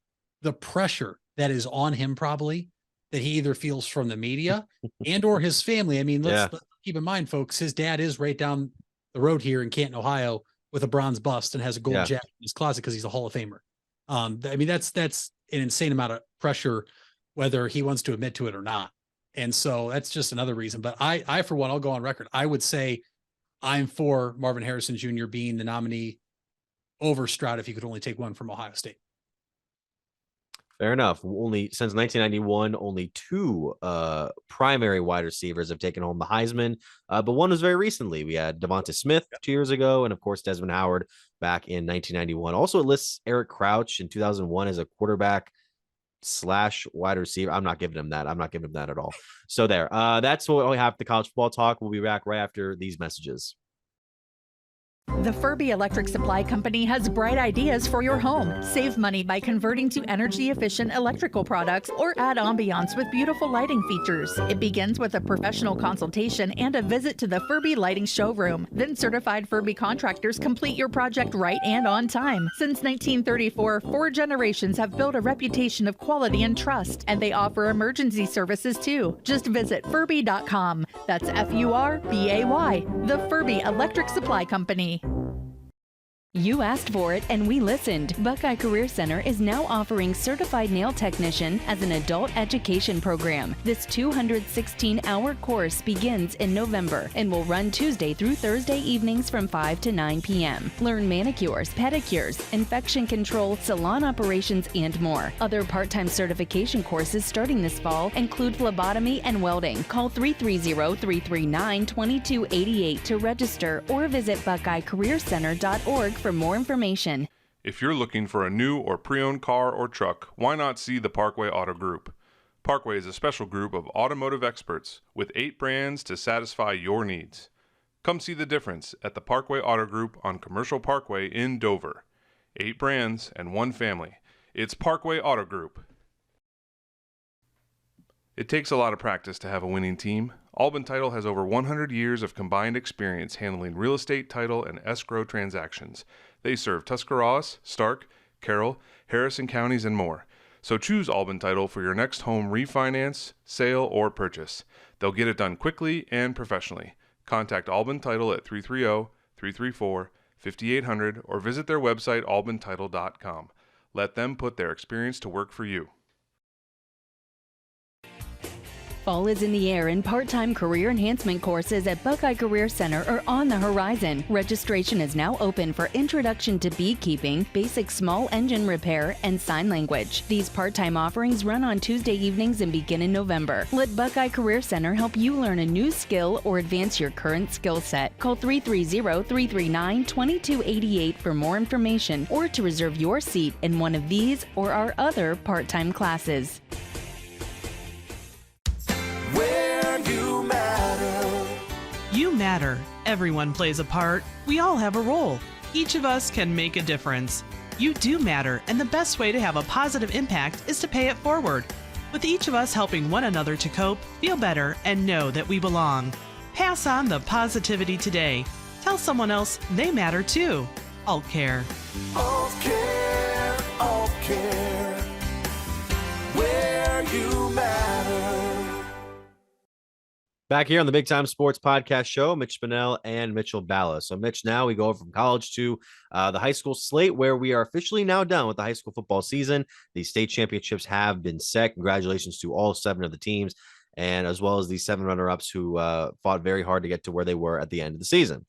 The pressure that is on him, probably, that he either feels from the media and or his family. I mean, let's keep in mind, folks, his dad is right down the road here in Canton, Ohio, with a bronze bust and has a gold jacket in his closet because he's a Hall of Famer. I mean, that's an insane amount of pressure, whether he wants to admit to it or not. And so that's just another reason. But I, for one, I'll go on record. I would say I'm for Marvin Harrison Jr. being the nominee over Stroud if you could only take one from Ohio State. Fair enough. Only since 1991, only two primary wide receivers have taken home the Heisman, but one was very recently. We had Devonta Smith 2 years ago, and of course Desmond Howard back in 1991. Also, it lists Eric Crouch in 2001 as a quarterback / wide receiver. I'm not giving him that. I'm not giving him that at all. So there. That's what we have. The college football talk. We'll be back right after these messages. The Furby Electric Supply Company has bright ideas for your home. Save money by converting to energy-efficient electrical products or add ambiance with beautiful lighting features. It begins with a professional consultation and a visit to the Furby Lighting Showroom. Then certified Furby contractors complete your project right and on time. Since 1934, 4 generations have built a reputation of quality and trust, and they offer emergency services too. Just visit Furby.com. That's F-U-R-B-A-Y. The Furby Electric Supply Company. You asked for it and we listened. Buckeye Career Center is now offering Certified Nail Technician as an adult education program. This 216-hour course begins in November and will run Tuesday through Thursday evenings from 5 to 9 p.m. Learn manicures, pedicures, infection control, salon operations, and more. Other part-time certification courses starting this fall include phlebotomy and welding. Call 330-339-2288 to register or visit BuckeyeCareerCenter.org for more information. If you're looking for a new or pre-owned car or truck, why not see the Parkway Auto Group? Parkway is a special group of automotive experts with 8 brands to satisfy your needs. Come see the difference at the Parkway Auto Group on Commercial Parkway in Dover. 8 brands and 1 family. It's Parkway Auto Group. It takes a lot of practice to have a winning team. Albin Title has over 100 years of combined experience handling real estate, title, and escrow transactions. They serve Tuscarawas, Stark, Carroll, Harrison counties, and more. So choose Albin Title for your next home refinance, sale, or purchase. They'll get it done quickly and professionally. Contact Albin Title at 330-334-5800 or visit their website albintitle.com. Let them put their experience to work for you. Fall is in the air and part-time career enhancement courses at Buckeye Career Center are on the horizon. Registration is now open for Introduction to Beekeeping, Basic Small Engine Repair, and Sign Language. These part-time offerings run on Tuesday evenings and begin in November. Let Buckeye Career Center help you learn a new skill or advance your current skill set. Call 330-339-2288 for more information or to reserve your seat in one of these or our other part-time classes. You matter. Everyone plays a part. We all have a role. Each of us can make a difference. You do matter, and the best way to have a positive impact is to pay it forward. With each of us helping one another to cope, feel better, and know that we belong. Pass on the positivity today. Tell someone else they matter too. Alt Care. Alt Care, Alt Care. Where you matter. Back here on the Big Time Sports Podcast Show, Mitch Spinell and Mitchell Balla. So, Mitch, now we go from college to the high school slate, where we are officially now done with the high school football season. The state championships have been set. Congratulations to all 7 of the teams, and as well as the 7 runner-ups who fought very hard to get to where they were at the end of the season.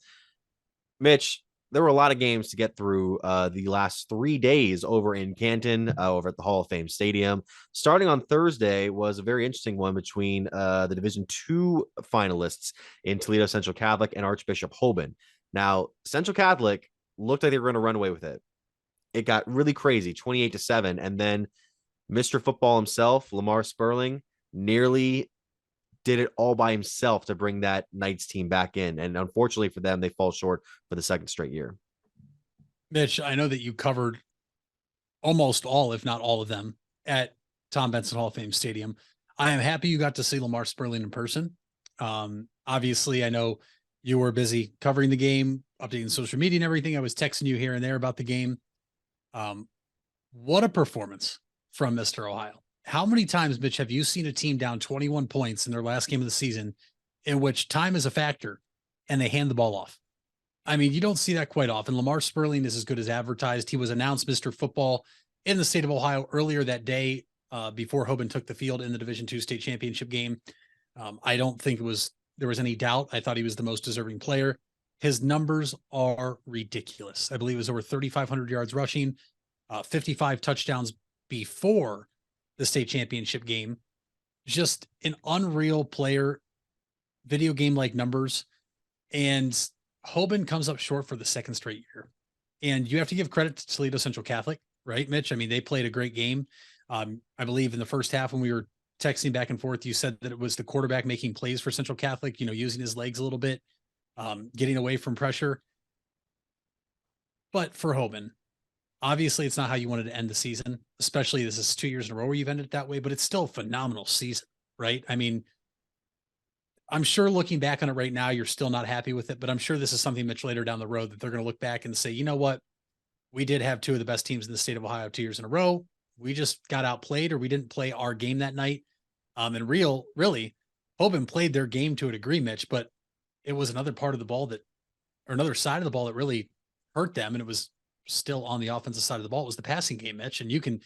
Mitch, there were a lot of games to get through the last 3 days over in Canton, over at the Hall of Fame Stadium. Starting on Thursday was a very interesting one between the Division II finalists in Toledo Central Catholic and Archbishop Hoban. Now, Central Catholic looked like they were going to run away with it. It got really crazy, 28-7, and then Mr. Football himself, Lamar Sperling, nearly did it all by himself to bring that Knights team back in. And unfortunately for them, they fall short for the 2nd straight year. Mitch, I know that you covered almost all, if not all of them, at Tom Benson Hall of Fame Stadium. I am happy you got to see Lamar Sperling in person. Obviously, I know you were busy covering the game, updating social media and everything. I was texting you here and there about the game. What a performance from Mr. Ohio. How many times, Mitch, have you seen a team down 21 points in their last game of the season in which time is a factor and they hand the ball off? I mean, you don't see that quite often. Lamar Sperling is as good as advertised. He was announced Mr. Football in the state of Ohio earlier that day before Hoban took the field in the Division II state championship game. I don't think there was any doubt. I thought he was the most deserving player. His numbers are ridiculous. I believe it was over 3,500 yards rushing, 55 touchdowns before the state championship game. Just an unreal player, video game like numbers. And Hoban comes up short for the second straight year. And you have to give credit to Toledo Central Catholic, right, Mitch? I mean, they played a great game. I believe in the first half when we were texting back and forth, you said that it was the quarterback making plays for Central Catholic, using his legs a little bit, getting away from pressure. But for Hoban, obviously it's not how you wanted to end the season, especially this is 2 years in a row where you've ended it that way, but it's still a phenomenal season, right? I mean, I'm sure looking back on it right now, you're still not happy with it, but I'm sure this is something much later down the road that they're going to look back and say, you know what? We did have two of the best teams in the state of Ohio 2 years in a row. We just got outplayed, or we didn't play our game that night. And really, Hoban played their game to a degree, Mitch, but it was another part of the ball or another side of the ball that really hurt them. And it was still on the offensive side of the ball. It was the passing game, Mitch. And you can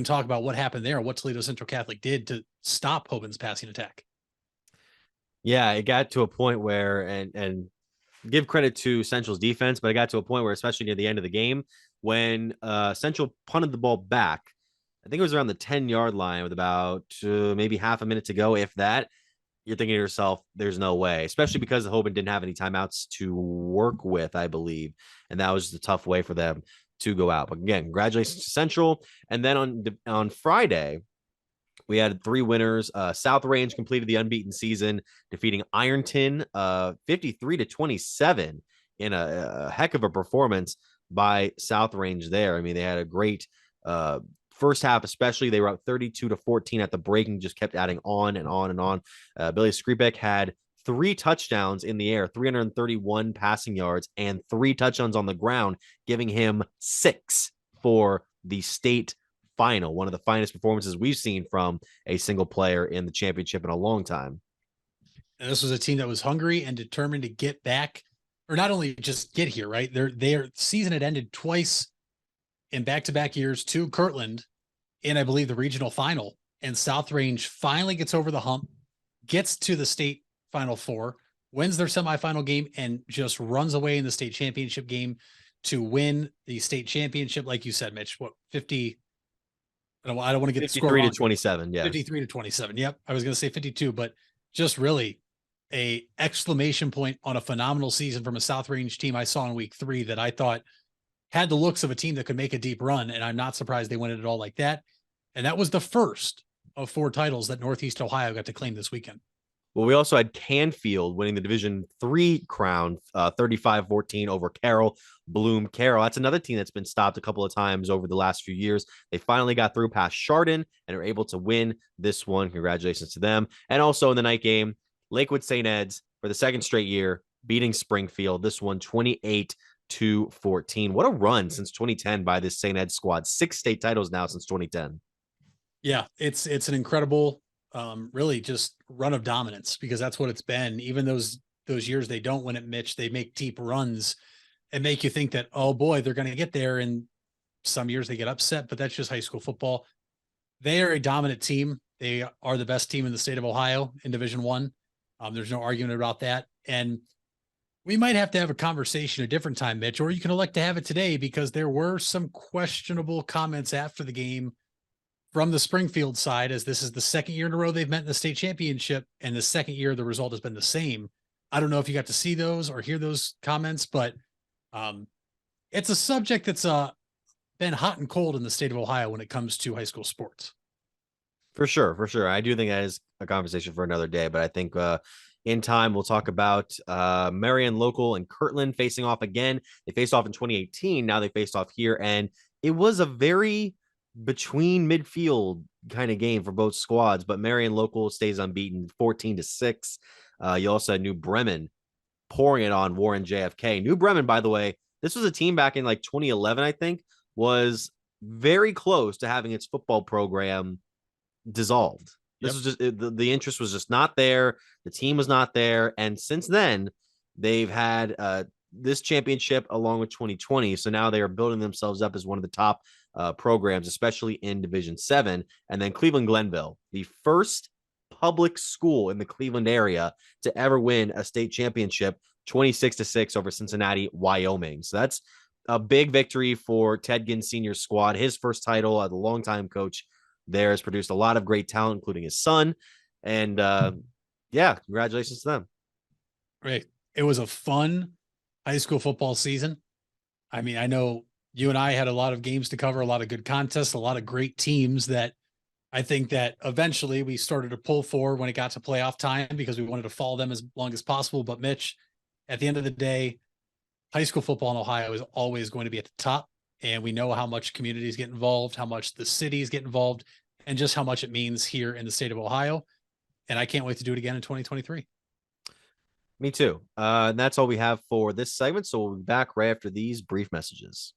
talk about what happened there, what Toledo Central Catholic did to stop Hoban's passing attack. Yeah, it got to a point where, and give credit to Central's defense, but it got to a point where, especially near the end of the game, when Central punted the ball back, I think it was around the 10-yard line with about maybe half a minute to go, if that, you're thinking to yourself, there's no way, especially because the Hoban didn't have any timeouts to work with, I believe. And that was just a tough way for them to go out. But again, congratulations to Central. And then on Friday, we had three winners. South Range completed the unbeaten season, defeating Ironton 53-27 in a heck of a performance by South Range there. I mean, they had a great first half, especially. They were up 32-14 at the break and just kept adding on and on and on. Billy Skripek had 3 touchdowns in the air, 331 passing yards, and 3 touchdowns on the ground, giving him 6 for the state final. One of the finest performances we've seen from a single player in the championship in a long time. And this was a team that was hungry and determined to get back, or not only just get here, right? Their season had ended twice in back-to-back years to Kirtland in, I believe, the regional final. And South Range finally gets over the hump, gets to the state Final Four, wins their semifinal game, and just runs away in the state championship game to win the state championship. Like you said, Mitch, what, 50? I don't want to get the score wrong. 53-27. Yeah. 53-27. Yep. I was going to say 52, but just really a exclamation point on a phenomenal season from a South Range team I saw in week 3 that I thought had the looks of a team that could make a deep run. And I'm not surprised they won it all like that. And that was the first of 4 titles that Northeast Ohio got to claim this weekend. Well, we also had Canfield winning the Division III crown, 35-14 over Carroll. Bloom Carroll. That's another team that's been stopped a couple of times over the last few years. They finally got through past Chardon and are able to win this one. Congratulations to them. And also in the night game, Lakewood St. Ed's for the second straight year, beating Springfield. This one 28-14. What a run since 2010 by this St. Ed squad. 6 state titles now since 2010. Yeah, it's an incredible really just run of dominance, because that's what it's been. Even those years they don't win it, Mitch, they make deep runs and make you think that, oh boy, they're going to get there. And some years they get upset, but that's just high school football. They are a dominant team. They are the best team in the state of Ohio in Division I. There's no argument about that. And we might have to have a conversation a different time, Mitch, or you can elect to have it today, because there were some questionable comments after the game from the Springfield side, as this is the second year in a row they've met in the state championship, and the second year the result has been the same. I don't know if you got to see those or hear those comments, but it's a subject that's been hot and cold in the state of Ohio when it comes to high school sports. For sure. I do think that is a conversation for another day, but I think in time we'll talk about Marion Local and Kirtland facing off again. They faced off in 2018. Now they faced off here, and it was a very between midfield kind of game for both squads, but Marion Local stays unbeaten 14-6. You also had New Bremen pouring it on Warren JFK. New Bremen, by the way, this was a team back in like 2011, I think, was very close to having its football program dissolved. This was just the interest was just not there. The team was not there. And since then, they've had this championship along with 2020. So now they are building themselves up as one of the top programs, especially in Division 7. And then Cleveland Glenville, the first public school in the Cleveland area to ever win a state championship, 26-6 over Cincinnati, Wyoming. So that's a big victory for Ted Ginn Sr.'s squad, his first title, the longtime coach there, has produced a lot of great talent, including his son. And yeah, congratulations to them. Great. It was a fun high school football season. I mean, I know you and I had a lot of games to cover, a lot of good contests, a lot of great teams that I think that eventually we started to pull for when it got to playoff time because we wanted to follow them as long as possible. But Mitch, at the end of the day, high school football in Ohio is always going to be at the top. And we know how much communities get involved, how much the cities get involved, and just how much it means here in the state of Ohio. And I can't wait to do it again in 2023. Me too. And that's all we have for this segment. So we'll be back right after these brief messages.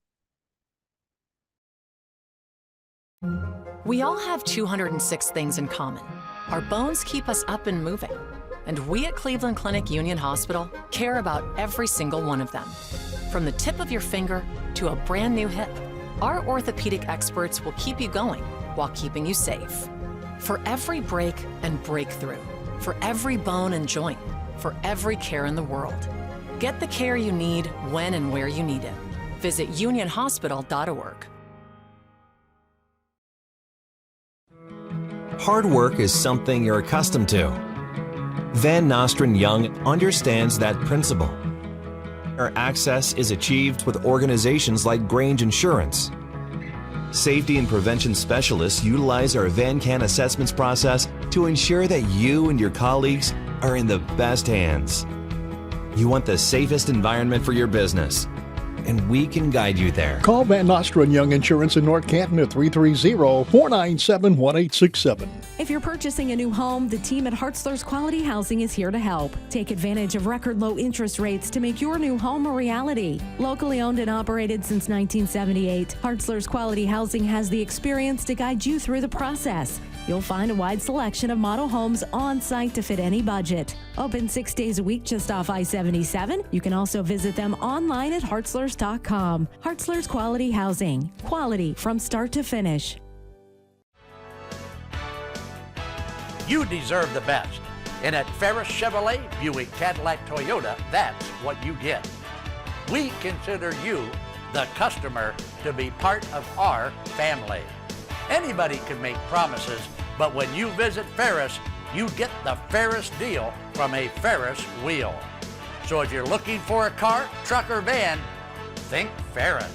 We all have 206 things in common. Our bones keep us up and moving. And we at Cleveland Clinic Union Hospital care about every single one of them. From the tip of your finger to a brand new hip, our orthopedic experts will keep you going while keeping you safe. For every break and breakthrough, for every bone and joint, for every care in the world. Get the care you need when and where you need it. Visit unionhospital.org. Hard work is something you're accustomed to. Van Nostrand Young understands that principle. Our access is achieved with organizations like Grange Insurance. Safety and prevention specialists utilize our VanCan assessments process to ensure that you and your colleagues are in the best hands. You want the safest environment for your business, and we can guide you there. Call Van Nostrand Young Insurance in North Canton at 330-497-1867. If you're purchasing a new home, the team at Hartzler's Quality Housing is here to help. Take advantage of record low interest rates to make your new home a reality. Locally owned and operated since 1978, Hartzler's Quality Housing has the experience to guide you through the process. You'll find a wide selection of model homes on site to fit any budget. Open 6 days a week just off I-77. You can also visit them online at hartzlers.com. Hartzler's Quality Housing. Quality from start to finish. You deserve the best. And at Ferris Chevrolet, Buick, Cadillac, Toyota, that's what you get. We consider you, the customer, to be part of our family. Anybody can make promises, but when you visit Ferris, you get the Ferris deal from a Ferris wheel. So if you're looking for a car, truck, or van, think Ferris.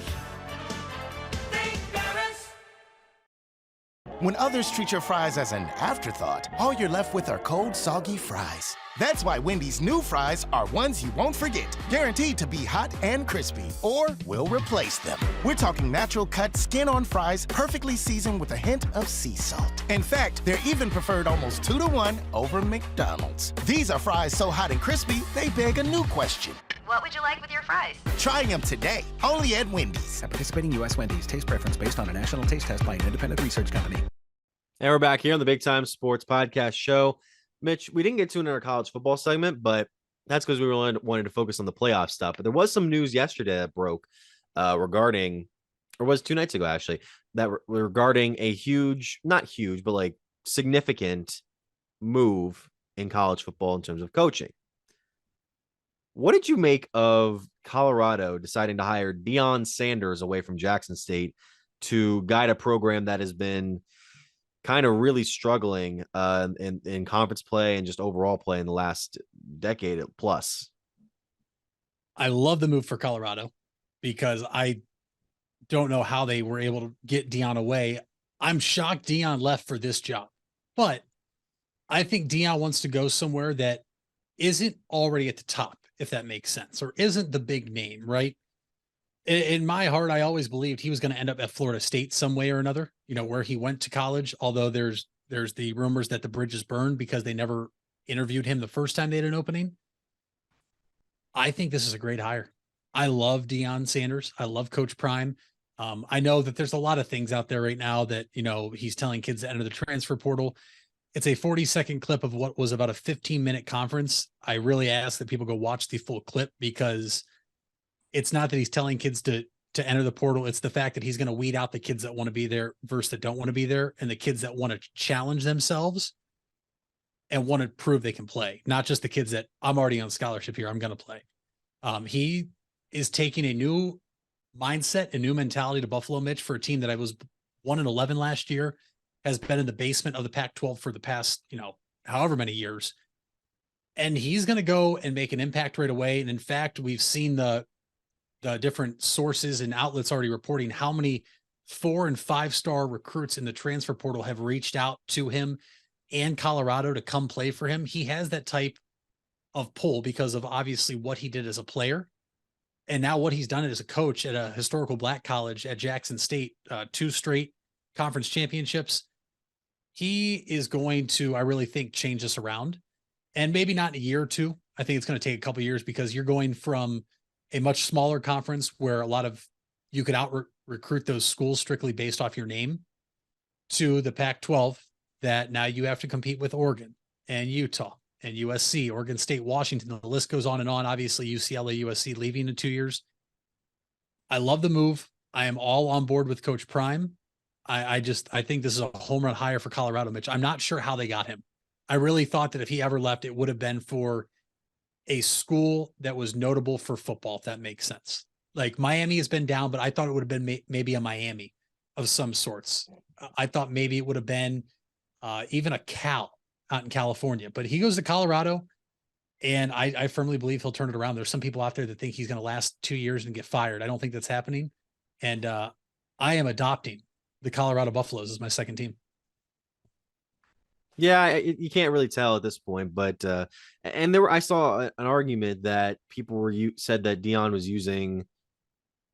When others treat your fries as an afterthought, all you're left with are cold, soggy fries. That's why Wendy's new fries are ones you won't forget, guaranteed to be hot and crispy, or we'll replace them. We're talking natural cut, skin-on fries, perfectly seasoned with a hint of sea salt. In fact, they're even preferred almost 2-to-1 over McDonald's. These are fries so hot and crispy, they beg a new question. What would you like with your fries? Try them today, only at Wendy's. At participating U.S. Wendy's, taste preference based on a national taste test by an independent research company. And we're back here on the Big Time Sports Podcast Show. Mitch, we didn't get to in our college football segment, but that's because we really wanted to focus on the playoff stuff. But there was some news yesterday that broke regarding, or was 2 nights ago actually, that regarding a huge, not huge, but like significant move in college football in terms of coaching. What did you make of Colorado deciding to hire Deion Sanders away from Jackson State to guide a program that has been kind of really struggling in conference play and just overall play in the last decade plus? I love the move for Colorado because I don't know how they were able to get Deion away. I'm shocked Deion left for this job, but I think Deion wants to go somewhere that isn't already at the top, if that makes sense, or isn't the big name, right? In my heart, I always believed he was going to end up at Florida State some way or another, you know, where he went to college, although there's the rumors that the bridge is burned because they never interviewed him the first time they had an opening. I think this is a great hire. I love Deion Sanders. I love Coach Prime. I know that there's a lot of things out there right now that, you know, he's telling kids to enter the transfer portal. It's a 40-second clip of what was about a 15-minute conference. I really ask that people go watch the full clip because it's not that he's telling kids to enter the portal. It's the fact that he's going to weed out the kids that want to be there versus that don't want to be there, and the kids that want to challenge themselves and want to prove they can play, not just the kids that I'm already on scholarship here, I'm going to play. He is taking a new mindset, a new mentality to Buffalo, Mitch, for a team that I was 1-11 last year. has been in the basement of the Pac-12 for the past, however many years. And he's going to go and make an impact right away. And in fact, we've seen the different sources and outlets already reporting how many 4- and 5-star recruits in the transfer portal have reached out to him and Colorado to come play for him. He has that type of pull because of obviously what he did as a player. And now what he's done as a coach at a historical Black college at Jackson State, 2 straight conference championships. He is going to, I really think, change this around. And maybe not in a year or two. I think it's going to take a couple of years because you're going from a much smaller conference where a lot of you could recruit those schools strictly based off your name to the Pac-12 that now you have to compete with Oregon and Utah and USC, Oregon State, Washington. The list goes on and on. Obviously, UCLA, USC leaving in 2 years. I love the move. I am all on board with Coach Prime. I think this is a home run hire for Colorado, Mitch. I'm not sure how they got him. I really thought that if he ever left, it would have been for a school that was notable for football, if that makes sense. Like Miami has been down, but I thought it would have been maybe a Miami of some sorts. I thought maybe it would have been even a Cal out in California, but he goes to Colorado, and I firmly believe he'll turn it around. There's some people out there that think he's going to last 2 years and get fired. I don't think that's happening. And I am adopting the Colorado Buffaloes as my second team. Yeah, you can't really tell at this point, but and I saw an argument that people said that Deion was using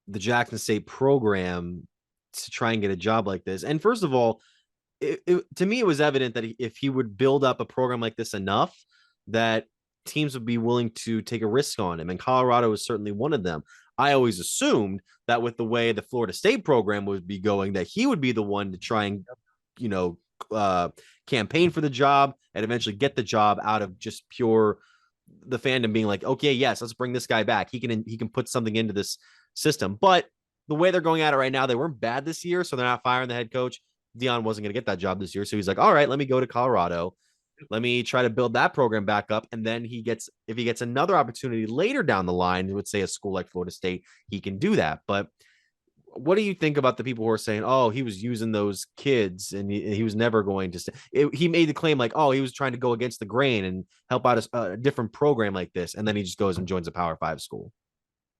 the Jackson State program to try and get a job like this. And first of all, to me, it was evident that if he would build up a program like this enough, that teams would be willing to take a risk on him. And Colorado is certainly one of them. I always assumed that with the way the Florida State program would be going, that he would be the one to try and, campaign for the job and eventually get the job out of just pure the fandom being like, okay, yes, let's bring this guy back. He can put something into this system. But the way they're going at it right now, they weren't bad this year, so they're not firing the head coach. Deion wasn't going to get that job this year, so he's like, all right, let me go to Colorado. Let me try to build that program back up. And then if he gets another opportunity later down the line, would say a school like Florida State, he can do that. But what do you think about the people who are saying, oh, he was using those kids and he was never going to stay? He made the claim like, oh, he was trying to go against the grain and help out a different program like this. And then he just goes and joins a Power 5 school.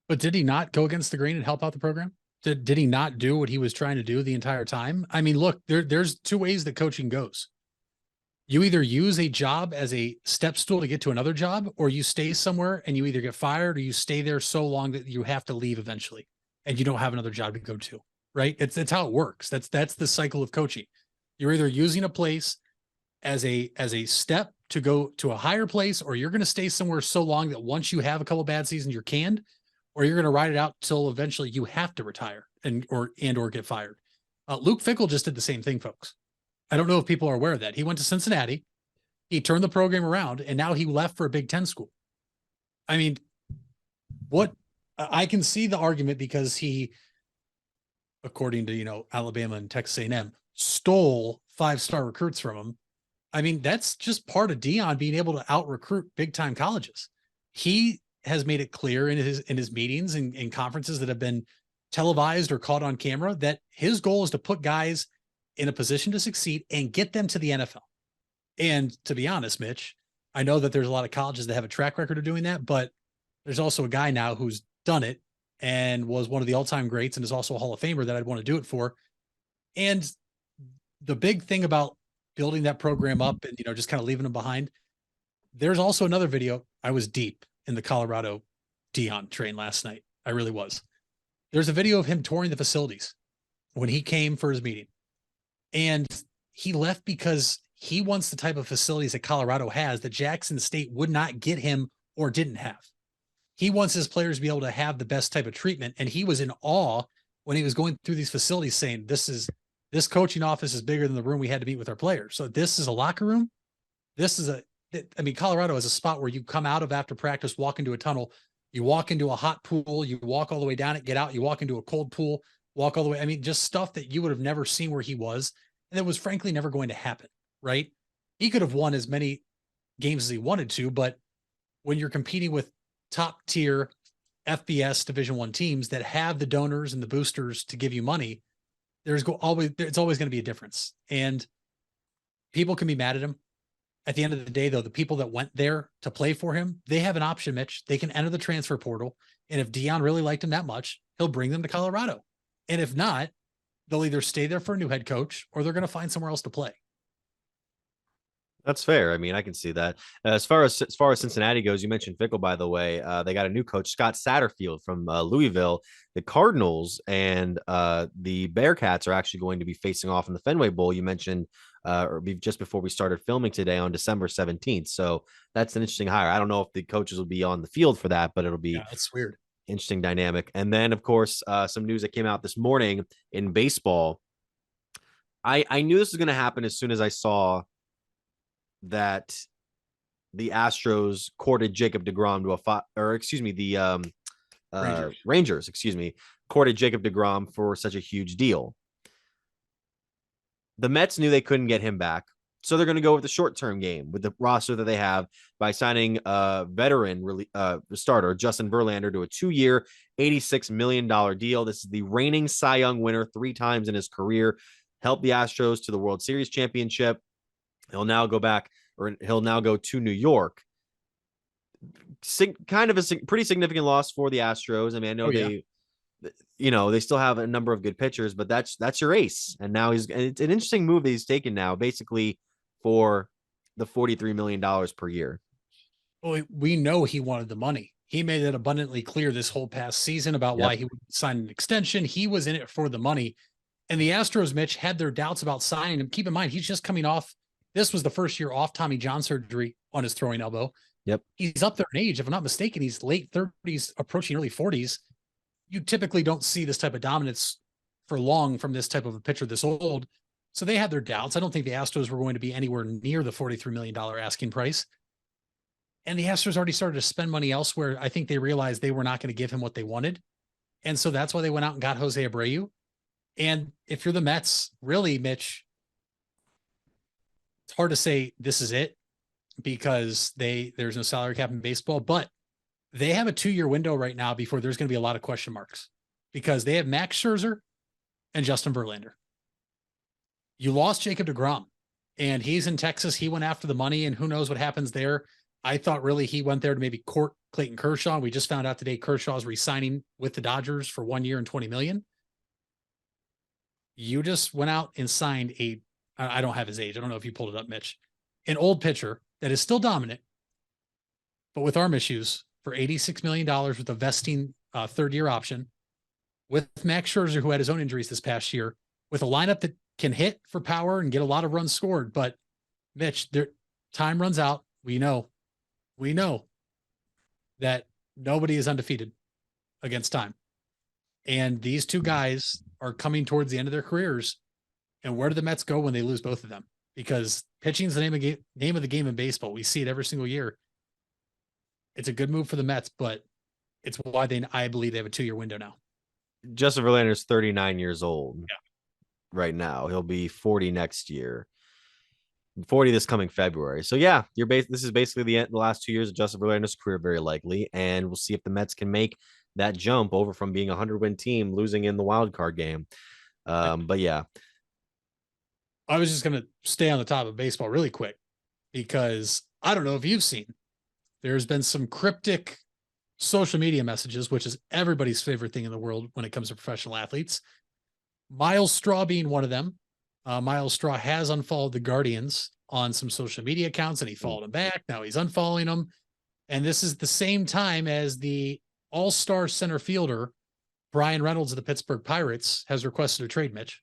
But did he not go against the grain and help out the program? Did he not do what he was trying to do the entire time? I mean, look, there's 2 ways that coaching goes. You either use a job as a step stool to get to another job, or you stay somewhere and you either get fired or you stay there so long that you have to leave eventually and you don't have another job to go to, right? It's how it works. That's the cycle of coaching. You're either using a place as a step to go to a higher place, or you're going to stay somewhere so long that once you have a couple bad seasons, you're canned, or you're going to ride it out till eventually you have to retire or get fired. Luke Fickell just did the same thing, folks. I don't know if people are aware of that. He went to Cincinnati, he turned the program around, and now he left for a Big Ten school. I mean, I can see the argument because he, according to, Alabama and Texas A&M, stole 5-star recruits from him. I mean, that's just part of Deion being able to out-recruit big-time colleges. He has made it clear in his meetings and in conferences that have been televised or caught on camera that his goal is to put guys in a position to succeed and get them to the NFL. And to be honest, Mitch, I know that there's a lot of colleges that have a track record of doing that, but there's also a guy now who's done it and was one of the all-time greats and is also a Hall of Famer that I'd want to do it for. And the big thing about building that program up and, just kind of leaving them behind, there's also another video. I was deep in the Colorado Deion train last night. I really was. There's a video of him touring the facilities when he came for his meeting. And he left because he wants the type of facilities that Colorado has that Jackson State would not get him or didn't have. He wants his players to be able to have the best type of treatment. And he was in awe when he was going through these facilities saying, this coaching office is bigger than the room we had to meet with our players. So this is a locker room. Colorado is a spot where you come out of after practice, walk into a tunnel, you walk into a hot pool, you walk all the way down it, get out, you walk into a cold pool, walk all the way. Just stuff that you would have never seen where he was. And it was frankly never going to happen, right? He could have won as many games as he wanted to, but when you're competing with top tier FBS Division I teams that have the donors and the boosters to give you money, it's always going to be a difference. And people can be mad at him. At the end of the day, though, the people that went there to play for him, they have an option, Mitch. They can enter the transfer portal. And if Dion really liked him that much, he'll bring them to Colorado. And if not, they'll either stay there for a new head coach or they're going to find somewhere else to play. That's fair. I mean, I can see that. As far as Cincinnati goes, you mentioned Fickle, by the way. They got a new coach, Scott Satterfield from Louisville. The Cardinals and the Bearcats are actually going to be facing off in the Fenway Bowl. You mentioned just before we started filming today on December 17th. So that's an interesting hire. I don't know if the coaches will be on the field for that, but it'll be that's weird. Interesting dynamic. And then, of course, some news that came out this morning in baseball. I knew this was going to happen as soon as I saw that the Astros courted Jacob deGrom to Rangers, courted Jacob deGrom for such a huge deal. The Mets knew they couldn't get him back, so they're going to go with the short-term game with the roster that they have by signing a veteran starter, Justin Verlander, to a 2-year, $86 million deal. This is the reigning Cy Young winner 3 times in his career, helped the Astros to the World Series championship. He'll now go to New York. Kind of a pretty significant loss for the Astros. I mean, I know they still have a number of good pitchers, but that's your ace. And now it's an interesting move that he's taken now, basically for the $43 million per year. Well, we know he wanted the money. He made it abundantly clear this whole past season about why he would sign an extension. He was in it for the money. And the Astros, Mitch, had their doubts about signing him. Keep in mind, he's just coming off. This was the first year off Tommy John surgery on his throwing elbow. Yep. He's up there in age. If I'm not mistaken, he's late 30s, approaching early 40s. You typically don't see this type of dominance for long from this type of a pitcher this old. So they had their doubts. I don't think the Astros were going to be anywhere near the $43 million asking price. And the Astros already started to spend money elsewhere. I think they realized they were not going to give him what they wanted. And so that's why they went out and got Jose Abreu. And if you're the Mets, really, Mitch, it's hard to say this is it because there's no salary cap in baseball, but they have a 2-year window right now before there's going to be a lot of question marks because they have Max Scherzer and Justin Verlander. You lost Jacob deGrom and he's in Texas. He went after the money and who knows what happens there. I thought really he went there to maybe court Clayton Kershaw. We just found out today Kershaw's re-signing with the Dodgers for 1 year and $20 million. You just went out and signed I don't have his age. I don't know if you pulled it up, Mitch, an old pitcher that is still dominant, but with arm issues for $86 million with a vesting 3rd-year option with Max Scherzer, who had his own injuries this past year, with a lineup that can hit for power and get a lot of runs scored. But Mitch, their time runs out. We know that nobody is undefeated against time. And these two guys are coming towards the end of their careers. And where do the Mets go when they lose both of them? Because pitching is the name of the game in baseball. We see it every single year. It's a good move for the Mets, but it's why I believe they have a 2-year window now. Justin Verlander is 39 years old right now. He'll be 40 next year. 40 this coming February. So yeah, this is basically the last 2 years of Justin Verlander's career, very likely. And we'll see if the Mets can make that jump over from being a 100-win team, losing in the wild card game. But yeah. I was just going to stay on the top of baseball really quick because I don't know if you've seen, there's been some cryptic social media messages, which is everybody's favorite thing in the world when it comes to professional athletes. Myles Straw being one of them. Myles Straw has unfollowed the Guardians on some social media accounts and he followed them back. Now he's unfollowing them. And this is the same time as the all-star center fielder, Brian Reynolds of the Pittsburgh Pirates, has requested a trade, Mitch.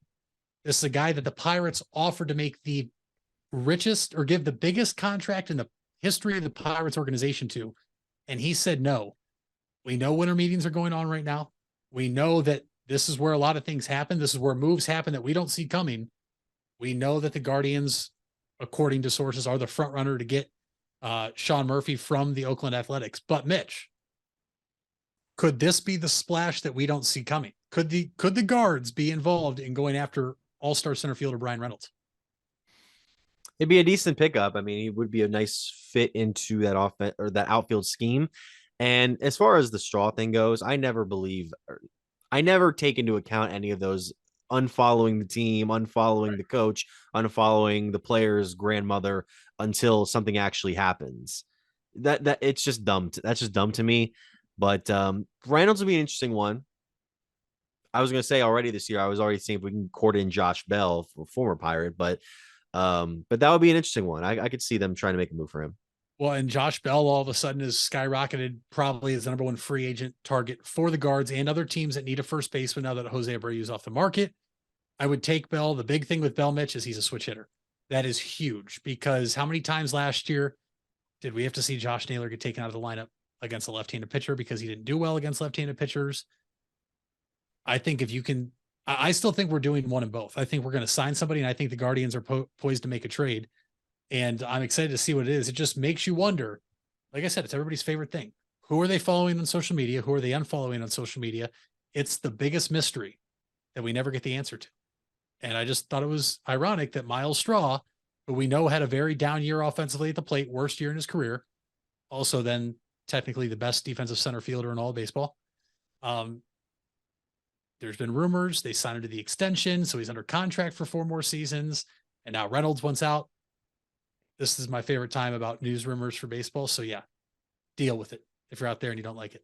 This is a guy that the Pirates offered to make the richest or give the biggest contract in the history of the Pirates organization to. And he said, no, we know winter meetings are going on right now. We know that this is where a lot of things happen. This is where moves happen that we don't see coming. We know that the Guardians, according to sources, are the front runner to get Sean Murphy from the Oakland Athletics. But Mitch, could this be the splash that we don't see coming? Could the Guards be involved in going after all-star center fielder Brian Reynolds? It'd be a decent pickup. I mean, he would be a nice fit into that offense or that outfield scheme. And as far as the Straw thing goes, I never take into account any of those unfollowing the team, unfollowing the coach, unfollowing the player's grandmother until something actually happens. That it's just dumb. That's just dumb to me. But Reynolds will be an interesting one. I was going to say already this year, I was already seeing if we can court in Josh Bell, former Pirate, but that would be an interesting one. I could see them trying to make a move for him. Well, and Josh Bell all of a sudden is skyrocketed probably as the number one free agent target for the Guards and other teams that need a first baseman now that Jose Abreu is off the market. I would take Bell. The big thing with Bell, Mitch, is he's a switch hitter. That is huge because how many times last year did we have to see Josh Naylor get taken out of the lineup against a left-handed pitcher because he didn't do well against left-handed pitchers? I think if you can, I still think we're doing one in both. I think we're going to sign somebody, and I think the Guardians are poised to make a trade. And I'm excited to see what it is. It just makes you wonder. Like I said, it's everybody's favorite thing. Who are they following on social media? Who are they unfollowing on social media? It's the biggest mystery that we never get the answer to. And I just thought it was ironic that Miles Straw, who we know had a very down year offensively at the plate, worst year in his career, also then technically the best defensive center fielder in all of baseball. There's been rumors they signed him to the extension, so he's under contract for 4 more seasons. And now Reynolds wants out. This is my favorite time about news rumors for baseball. So yeah, deal with it if you're out there and you don't like it.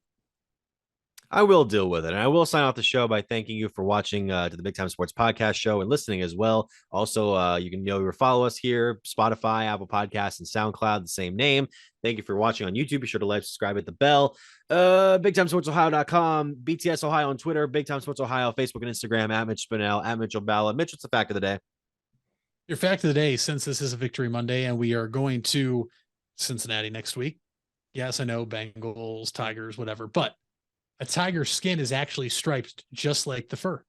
I will deal with it. And I will sign off the show by thanking you for watching to the Big Time Sports Podcast show and listening as well. Also, you can follow us here, Spotify, Apple Podcasts, and SoundCloud, the same name. Thank you for watching on YouTube. Be sure to like, subscribe, hit the bell. BigTimeSportsOhio.com, BTS Ohio on Twitter, Big Time Sports Ohio, Facebook and Instagram, at Mitch Spinell, at Mitchell Balla. Mitch, what's the fact of the day? Your fact of the day, since this is a Victory Monday and we are going to Cincinnati next week. Yes, I know Bengals, Tigers, whatever, but a tiger skin is actually striped just like the fur.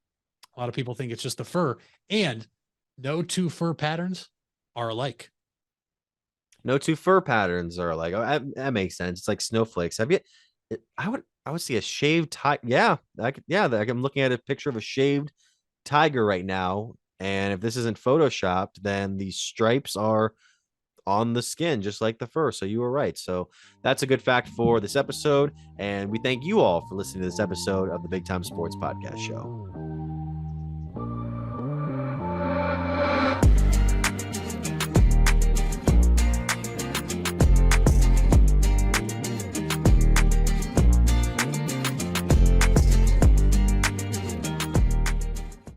A lot of people think it's just the fur, and no 2 fur patterns are alike. No 2 fur patterns are alike. Oh, that makes sense. It's like snowflakes. Have you? I would see a shaved tiger. Yeah, I'm looking at a picture of a shaved tiger right now. And if this isn't photoshopped, then the stripes are on the skin, just like the fur. So you were right. So that's a good fact for this episode. And we thank you all for listening to this episode of the Big Time Sports Podcast Show.